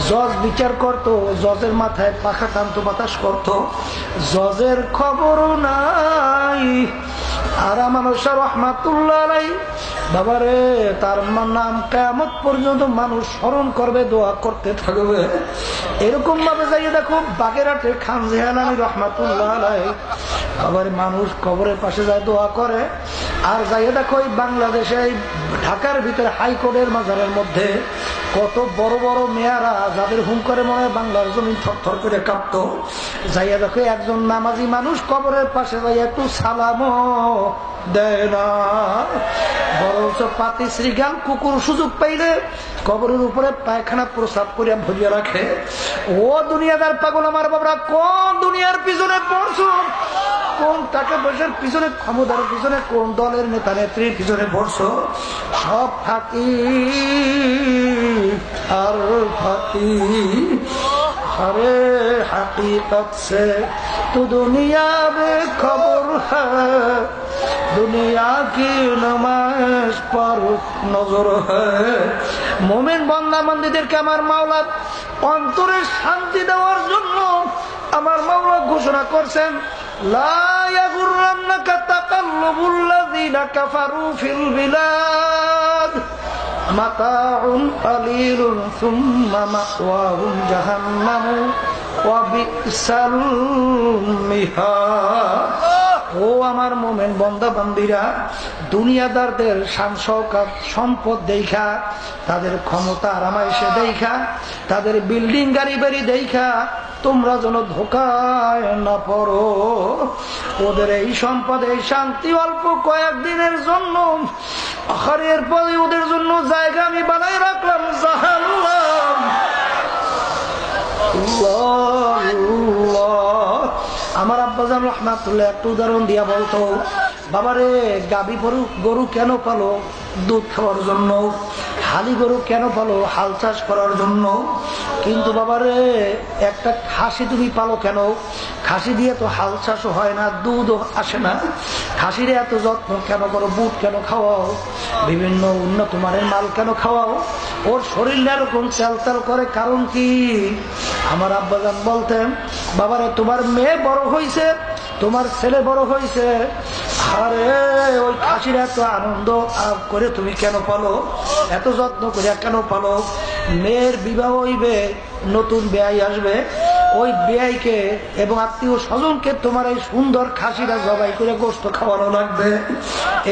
জজ বিচার করত, জজের মাথায় পাখা টানতো, বাতাস করত, জজের খবরও নাই। আর আমার রহমাতুল্লাহ আলাইহি বাবারে, তার নাম কিয়ামত পর্যন্ত মানুষ স্মরণ করবে, দোয়া করতে থাকবে। এরকম ভাবে যাইয়ে দেখো বাগেরহাটের খান জিহানানী রহমাতুল্লাহ আলাইহি বাবারে, মানুষ কবরের পাশে যায় দোয়া করে। আর যাইয়ে দেখো এই বাংলাদেশে ঢাকার ভিতরে হাইকোর্টের মাজারের মধ্যে কত বড় বড় মেয়ারা যাদের হুম করে মনে হয় বাংলার জমিন থরথর করে কাঁপত, যাইয়া দেখো একজন নামাজি মানুষ কবরের পাশে যাইয়া একটু সালামও দেয় না, বরঞ্চ পাতি শ্রীগাল কুকুর সুযোগ পাইলে কবরের উপরে পায়খানা প্রস্রাব করিয়া ভরিয়া রাখে। ও দুনিয়াদার পাগল আমার বাবরা, কোন দুনিয়ার পিছনে পড়ছো, কোন টাকা পয়সার পিছনে, ক্ষমতার পিছনে, কোন দলের নেতা নেত্রীর পিছনে পড়ছো? সব ফাঁকি আর ফাঁকি। अरे हकीकत से तो दुनिया में खबर है, दुनिया की नमाज पर नजर है। मोमिन बंदा বান্দীদেরকে আমার মাওলা অন্তরে শান্তি দেওয়ার জন্য আমার মাওলা ঘোষণা করছেন, লা ইয়াগুররান্নাকা তাকাল্লুবুল্লাযীনা কাফারু ফিল বিলাদ মাতাউন কালিলুন সুম্মা মাওয়াহুম জাহান্নামু ওয়া বিসাল মিহাদ। ও আমার মোমেন বন্দা বান্দীরা, দুনিয়াদারদের শান শওকত সম্পদ দেখা, তাদের ক্ষমতা আরামাইশে দেখা, তাদের বিল্ডিং গাড়ি বাড়ি দেখা তোমরা যেন ধোকায় না পড়ো। ওদের এই সম্পদ, এই শান্তি অল্প কয়েকদিনের জন্য, আর এরপরে ওদের জন্য জায়গা আমি বানাই রাখলাম জাহান্নাম। আমার আব্বাজান রহমাতুল্লাহ একটু উদাহরণ দিয়া বলতো, বাবারে গাবি গরু কেন পালো? দুধ খাওয়ার জন্য। হালি গরু কেন পালো? হাল চাষ করার জন্য। কিন্তু বাবারে একটা খাসি তুমি পালো কেন? খাসি দিয়ে তো হাল চাষও হয় না, দুধও আসে না। খাসির এত যত্ন কেন করো? বুট কেন খাওয়াও? বিভিন্ন উন্নত মানের মাল কেন খাওয়াও? ওর শরীর এরকম চালচাল করে, কারণ কি? আমার আব্বাজান বলতেন, বাবারে তোমার মেয়ে বড় হয়েছে, তোমার ছেলে বড় হয়েছে, আরে ওই খাসির এত আনন্দ করে তুমি কেন পালো? এত যত্ন করে কেন পালো? মেয়ের বিবাহ হইবে, নতুন বেয়াই আসবে, ওই বেয়াইকে এবং আত্মীয় স্বজনকে তোমার এই সুন্দর খাসিরা জবাই করে গোশত খাওয়ানো লাগবে।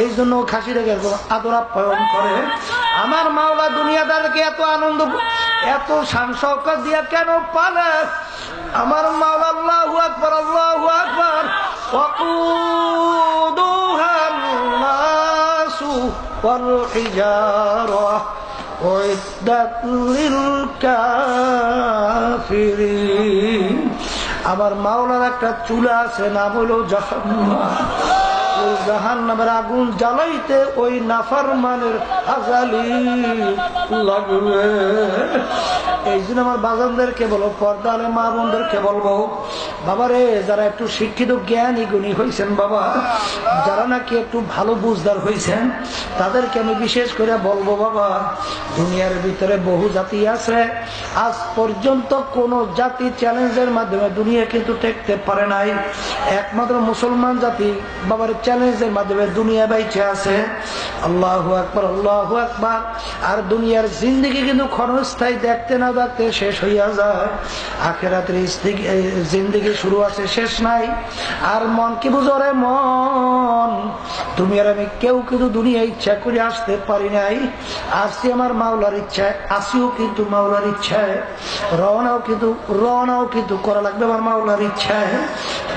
এই জন্য খাসিরাকে আদর আপ্যায়ন করে। আমার মাওলা দুনিয়াদারকে এত আনন্দ, এত শান শওকত দিয়া কেন পালে? আমার মাওলা আল্লাহু আকবার, আল্লাহু আকবার। ওয়াকুদুহান নাসু ওয়াল হিজারা উইদ্দাত লিল কাফিরিন। আমার মাওলার একটা চুলা আছে, নাম হলো জাহান্নাম। ওই জাহান্নামের আগুন জ্বালাইতে ওই নাফরমানের আজালি লাগবে। এই জন্য আমার বাজানদেরকে বলো, পর্দালে মা বোনদেরকে বলবো, বাবারে যারা একটু শিক্ষিত জ্ঞানী গুণী হয়েছেন, বাবা যারা নাকি একটু ভালো বুঝদার হয়েছেন, তাদেরকে আমি বিশেষ করে বলবো, বাবা দুনিয়ার ভিতরে বহু জাতি আছে, আজ পর্যন্ত কোন জাতি চ্যালেঞ্জের মাধ্যমে দুনিয়া কিন্তু টেকতে পারে নাই। একমাত্র মুসলমান জাতি বাবার চ্যালেঞ্জের মাধ্যমে দুনিয়া বাইচে আছে। আল্লাহু আকবার, আল্লাহু আকবার। আর দুনিয়ার জিন্দেগি কিন্তু ক্ষণস্থায়ী, দেখতে না দেখতে শেষ হইয়া যায়। আখিরাতের জিন্দেগি শুরু আছে, শেষ নাই। আর মন কি বুঝো রে মন, তুমি আর আমি কেউ কিন্তু দুনিয়া ইচ্ছা করে আসতে পারি নাই। আসছি আমার মাওলার ইচ্ছায়, আসিও কিন্তু মাওলার ইচ্ছায়, রওনাও কিন্তু করা লাগবে আমার মাওলার ইচ্ছায়।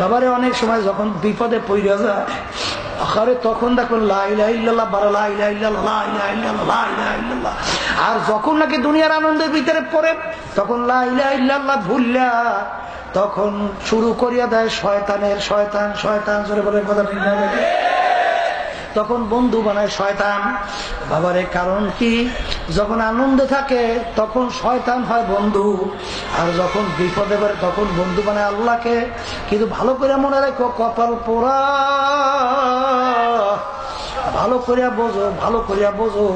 বাবারে অনেক সময় যখন বিপদে পড়ে যায়, আরে তখন দেখুন লা ইলাহা ইল্লাল্লাহ, বারা লা ইলাহা ইল্লাল্লাহ, লা ইলাহা ইল্লাল্লাহ, লা ইলাহা ইল্লাল্লাহ। আর যখন নাকি দুনিয়ার আনন্দের ভিতরে পড়ে তখন লা ইলাহা ইল্লাল্লাহ ভুললা তখন শুরু করিয়া দেয় শয়তানের শয়তান শয়তান জোরে বলে কথা ঠিক না? তখন বন্ধু বানায় শয়তান। বাবারে কারণ কি? যখন আনন্দে থাকে তখন শয়তান হয় বন্ধু, আর যখন বিপদে পড়ে তখন বন্ধু বানায় আল্লাহকে। কিন্তু ভালো করে মনে রেখো, কপাল পোড়া, ভালো করিয়া বোঝো, ভালো করিয়া বোঝো।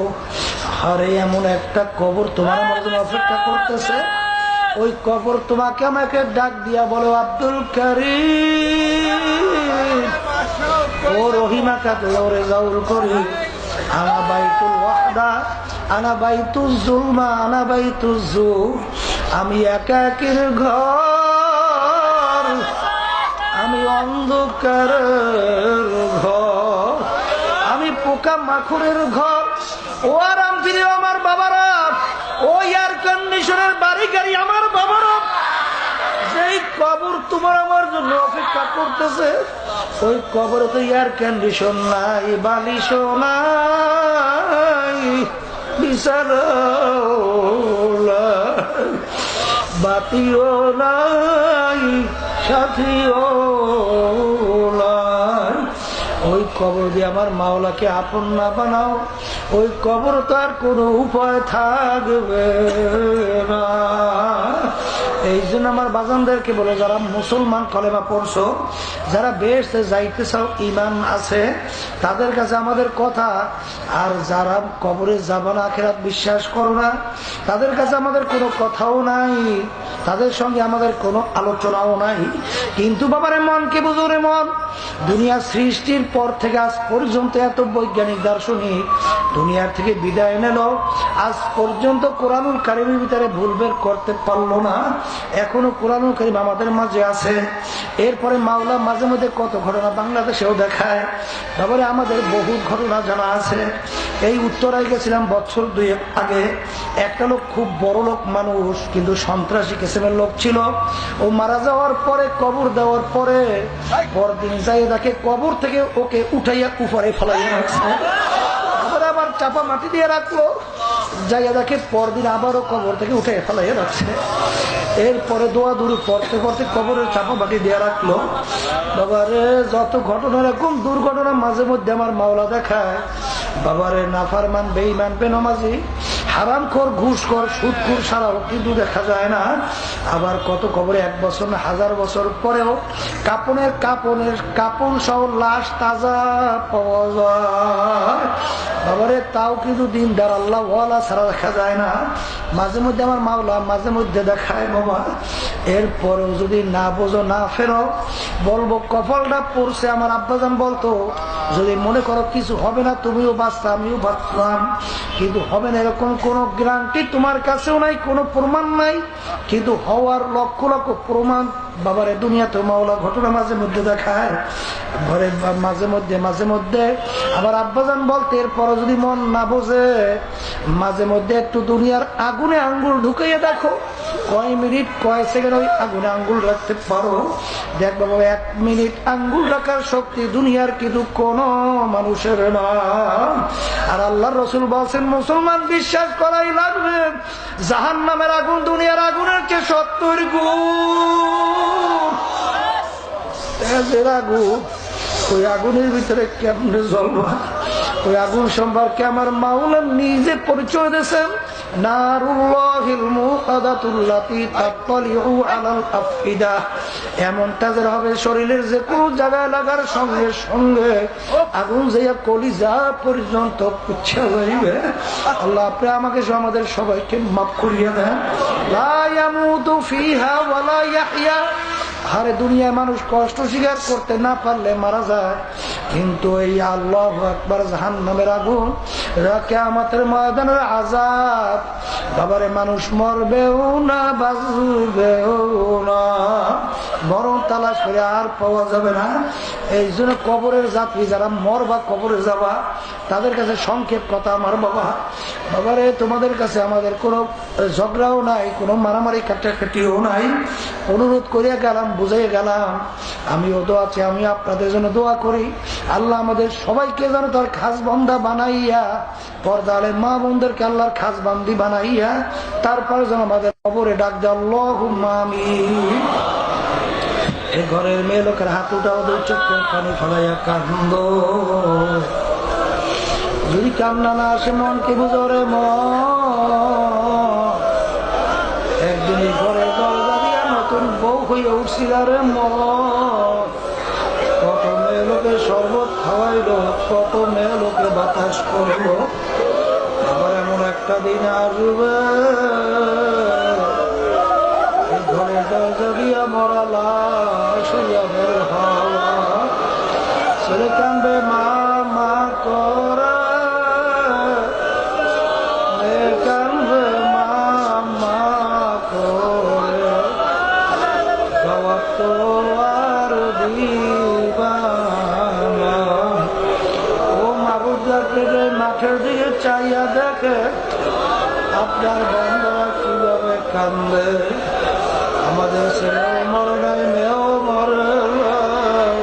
আরে এমন একটা কবর তোমার আমার জন্য অপেক্ষা করতেছে, ওই কবর তোমাকে আমাকে ডাক দিয়া বলো, আব্দুল কারীম ও রহিমা কাতে ওরে জাউল করি, আনা বাইতুল ওয়াহদা, আনা বাইতুল জুলমা, আনা বাইতুল জুল। আমি একাকির ঘর, আমি অন্ধকারের ঘর, আমি পোকা মাখুরের ঘর। ও আরাম ফিরে আমার বাবারা, ও এয়ার কন্ডিশনের বাড়ি গাড়ি আমার বাবারা, যেই কবর তোমার আমার জন্য অপেক্ষা করতেছে, ওই কবরে তো এয়ার কন্ডিশন নাই, বালিশও নাই, বিছানাও নাই, বাতিও নাই, সাথীও নাই। ওই কবর দিয়ে আমার মাওলাকে আপন না বানাও, ওই কবর তো আর কোনো উপায় থাকবে না। এই জন্য আমার বাজানদেরকে বলে, যারা মুসলমান কলেমা পড়ছো, যারা বেহেশতে যাইতে চাও, ঈমান আছে, তাদের কাছে আমাদের কথা। আর যারা কবরে যাবে না, আখিরাত বিশ্বাস করো না, তাদের কাছে আমাদের কোনো কথাও নাই, তাদের সঙ্গে আমাদের কোনো আলোচনাও নাই। কিন্তু বাবারে মনকে বুঝো রে মন, দুনিয়া সৃষ্টির পর থেকে আজ পর্যন্ত এত বৈজ্ঞানিক দার্শনিক দুনিয়ার থেকে বিদায় নিল, আজ পর্যন্ত কোরআনুল কারীমের ভিতরে ভুল বের করতে পারলো না। এখনো কোরআনুল কারীম আমাদের মাঝে আছে। এরপরে মাওলা মাঝে মধ্যে কত ঘটনা বাংলাদেশেও দেখায়। তারপরে আমাদের বহু ঘটনা জানা আছে। এই উত্তরায় গেছিলাম বছর 2 আগে, একটা লোক খুব বড় লোক মানুষ, কিন্তু সন্ত্রাসী কিসিমের লোক ছিল। ও মারা যাওয়ার পরে, কবর দেওয়ার পরে পরদিন যাই দেখে কবর থেকে ওকে উঠাইয়া উপরে ফেলাইয়া রাখছে, আবার চাপা মাটি দিয়ে রাখলো, যাইয়া দেখে পরদিন আবারও কবর থেকে উঠে ফেলাইয়া রাখছে। এরপরে দোয়া দূর পড়তে পড়তে কবরের চাপা মাটি দিয়ে রাখলো। বাবারে যত ঘটনা, এরকম দুর্ঘটনা মাঝে মধ্যে আমার মাওলা দেখায়। বাবারে নাফারমান, বেঈমান, বেনামাজি, হারামখোর, ঘুষখোর, সুদখোর সারাও কিন্তু দেখা যায় না। আবার কত কবরে 1 বছর না 1000 বছর পরেও কাপড় সহ লাশ তাজা পাওয়া যায়। বাবারে তাও কিন্তু দিনদার আল্লাহ ওয়ালা ছাড়া দেখা যায় না। মাঝে মধ্যে আমার মাওলা মাঝে মধ্যে দেখায় বাবা। এরপরেও যদি না বোঝো, না ফেরো, বলবো কপালটা পড়ছে। আমার আব্বাজান বলতো, যদি মনে করো কিছু হবে না, তুমিও বাঁচতা, আমিও বাঁচলাম, কিন্তু হবে না এরকম কোন গ্যারান্টি তোমার কাছেও নাই, কোনো প্রমাণ নাই, কিন্তু হওয়ার লক্ষ লক্ষ প্রমাণ বাবারে দুনিয়াতে মাওলা ঘটনা মাঝে মধ্যে দেখায়। ঘরে মাঝে মধ্যে আবার আব্বাজান বলতে, এরপরও যদি মন না বোঝে, মাঝে মধ্যে একটু দুনিয়ার আগুনে আঙ্গুল ঢুকাইয়া দেখো, কয় মিনিট কয় সেকেন্ড ওই আগুনে আঙ্গুল রাখতে পারো। দেখ বাবা, 1 মিনিট আঙ্গুল রাখার শক্তি দুনিয়ার কিন্তু কোন মানুষের না। আর আল্লাহর রাসূল বলছেন, মুসলমান বিশ্বাস করাই লাগবে, জাহান্নামের আগুন দুনিয়ার আগুনের চেয়ে 70 গুণ তেজের আগুন। ওই আগুনের ভিতরে কেমনে জ্বলবা, ওই আগুন সম্পর্কে আমার মাওলা নিজে পরিচয় দিয়েছেন, নারুল্লাহিল মুকাদাতুল্লাতী তাত্তালিউ আলাল আফইদা। এমন তাজের হবে, শরীরের যে কোনো জায়গায় লাগার সঙ্গে সঙ্গে আগুন যাইয়া কলিজা পর্যন্ত পুচ্ছা যাইবে। আল্লাহ আপনি আমাকে আমাদের সবাইকে মাফ করিয়া দেন। লা ইয়ামুতু ফিহা ওয়ালা ইয়াহইয়া। আরে দুনিয়ায় মানুষ কষ্ট স্বীকার করতে না পারলে মারা যায়, কিন্তু এই আল্লাহু আকবার জাহান্নামের আগুন, কিয়ামতের ময়দানের আযাব, বাবারে মানুষ মরবেও না, বাঁচবেও না। বরং তালাশ করে আর পাওয়া যাবে না। এই জন্য কবরের যাত্রী যারা মরবা, কবরে যাবা, তাদের কাছে সংক্ষেপ কথা আমার বাবারে, তোমাদের কাছে আমাদের কোনো ঝগড়াও নাই, কোনো মারামারি কাটাকাটিও নাই। অনুরোধ করিয়া গেলাম, বুঝাইয়া গেলাম, আমিও দোয়া আছি, আমি আপনাদের জন্য দোয়া করি আল্লাহ আমাদের সবাইকে যেন তার খাস বান্দা বানাইয়া, পর্দালে মা বোনদেরকে আল্লাহর খাস বান্দি বানাইয়া তারপর যেন আমাদের কবরে ডাক দেয় আল্লাহুম্মা আমিন। এই ঘরের মেয়ে লোকের হাত উঠাও, দুই চোখের পানি ফলাইয়া কান্দ। যদি কান্না না আসে মনকে বুঝো রে মন, একদিন এই ঘরের দরজা দিয়া নতুন বউ হইয়া উঠছিল রে মন। কত মেয়ে লোকে শরবত খাওয়াইল, কত মেয়ে লোকে বাতাস করল, আবার এমন একটা দিন আসবে ঘরের দরজা দিয়া মরা লাশ হইয়া বের হওয়া। ছেলে কান্দবে মা মা করে, মেয়ে কান্দবে মা মা করে, খাওয়া তো আর দিবা না। ও মাবুদাকে মাঠের দিকে চাইয়া দেখে আপনার বন্ধুরা কিভাবে কান্দে। আমাদের ছেলেও মরে নাই, মেয়েও মরে নাই,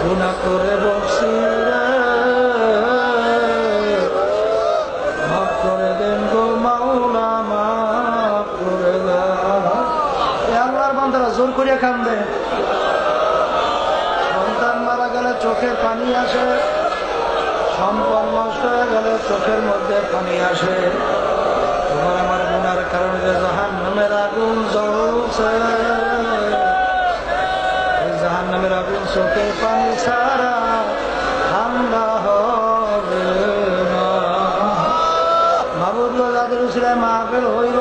গুনাহ করে বসছি রে, মাফ করে দেন গো মাওলা, মাফ করে দেন। আল্লাহর বান্দারা জোর করিয়া কান্দে। সন্তান মারা গেলে চোখের পানি আসে, সম্পদ নষ্ট হয়ে গেলে চোখের মধ্যে পানি আসে। তোমার আমার গুনার কারণে যে জাহান্নামের আগুন জ্বলছে, জাহান্নামের আগুন চোখের পানি ছাড়া ঠান্ডা হবে না। মাহবুব যাদের উসিলায় মাহফিল হইল,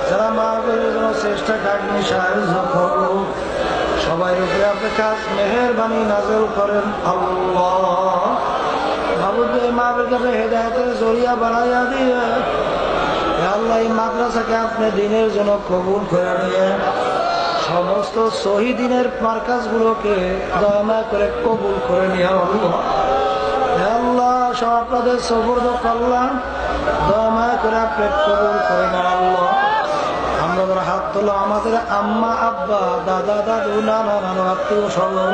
যারা মাহফিলের জন্য চেষ্টা কাটনি সাহায্য করো, সবাই উপরে আপনি কাজ মেহেরবানি নাজেল করেন আল্লাহ। মাহবুব এই মাহফিলকে হেদায়েতের জরিয়া বানাইয়া দিয়ে আল্লাহ এই মাদ্রাসাকে আপনি দিনের জন্য কবুল করে নিয়ে সমস্ত শহীদিনের মার্কাজগুলোকে দয়া করে কবুল করে নিয়ে আল্লাহ সব আপনাদের সুপুর্দ করলাম, দয়া করে আপনি কবুল করে নেন আল্লাহ। আমরা যারা হাত তোলা আমাদের আম্মা আব্বা দাদা দাদু নানা নানা আত্মীয় স্বজন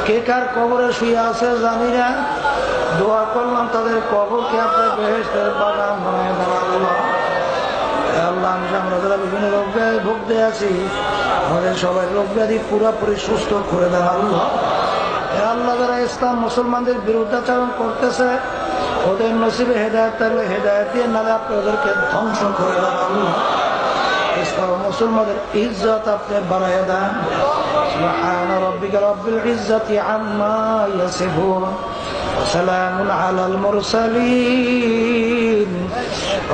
কে কার কবরে শুয়ে আছে জানি না, দোয়া করলাম তাদের কবরকে আপনি বেহেশতের বাগান বানায় দেন আল্লাহ। আল্লাহ আমরা যারা বিভিন্ন রোগ ব্যাধি ভুগতে আছি, আমাদের সবাই রোগ ব্যাধি পুরোপুরি সুস্থ করে দেন আল্লাহ। আল্লাহ যারা ইসলাম মুসলমানদের বিরুদ্ধাচরণ করতেছে, ওদের নসিবে হেদায়েত থাকলে হেদায়েত দিয়ে, নাহলে আপনি ওদেরকে ধ্বংস করে দেন আল্লাহ। ইসলাম মুসলমানদের ইজ্জত আপনি বাড়াইয়া দেন। সুবহানা রাব্বিকা রাব্বিল ইজ্জাতি আম্মা ইয়াসিফুন, সালামুন আলাল মুরসালিন,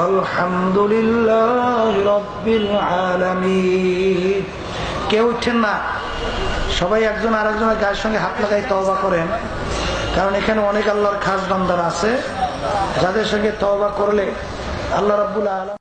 আলহামদুলিল্লাহি রাব্বিল আলামিন। কেউ উঠেন না, সবাই একজন আরেকজনের গায়ের সঙ্গে হাত লাগাই তওবা করেন, কারণ এখানে অনেক আল্লাহর খাস বান্দারা আছে যাদের সঙ্গে তওবা করলে আল্লাহ রাব্বুল আলামিন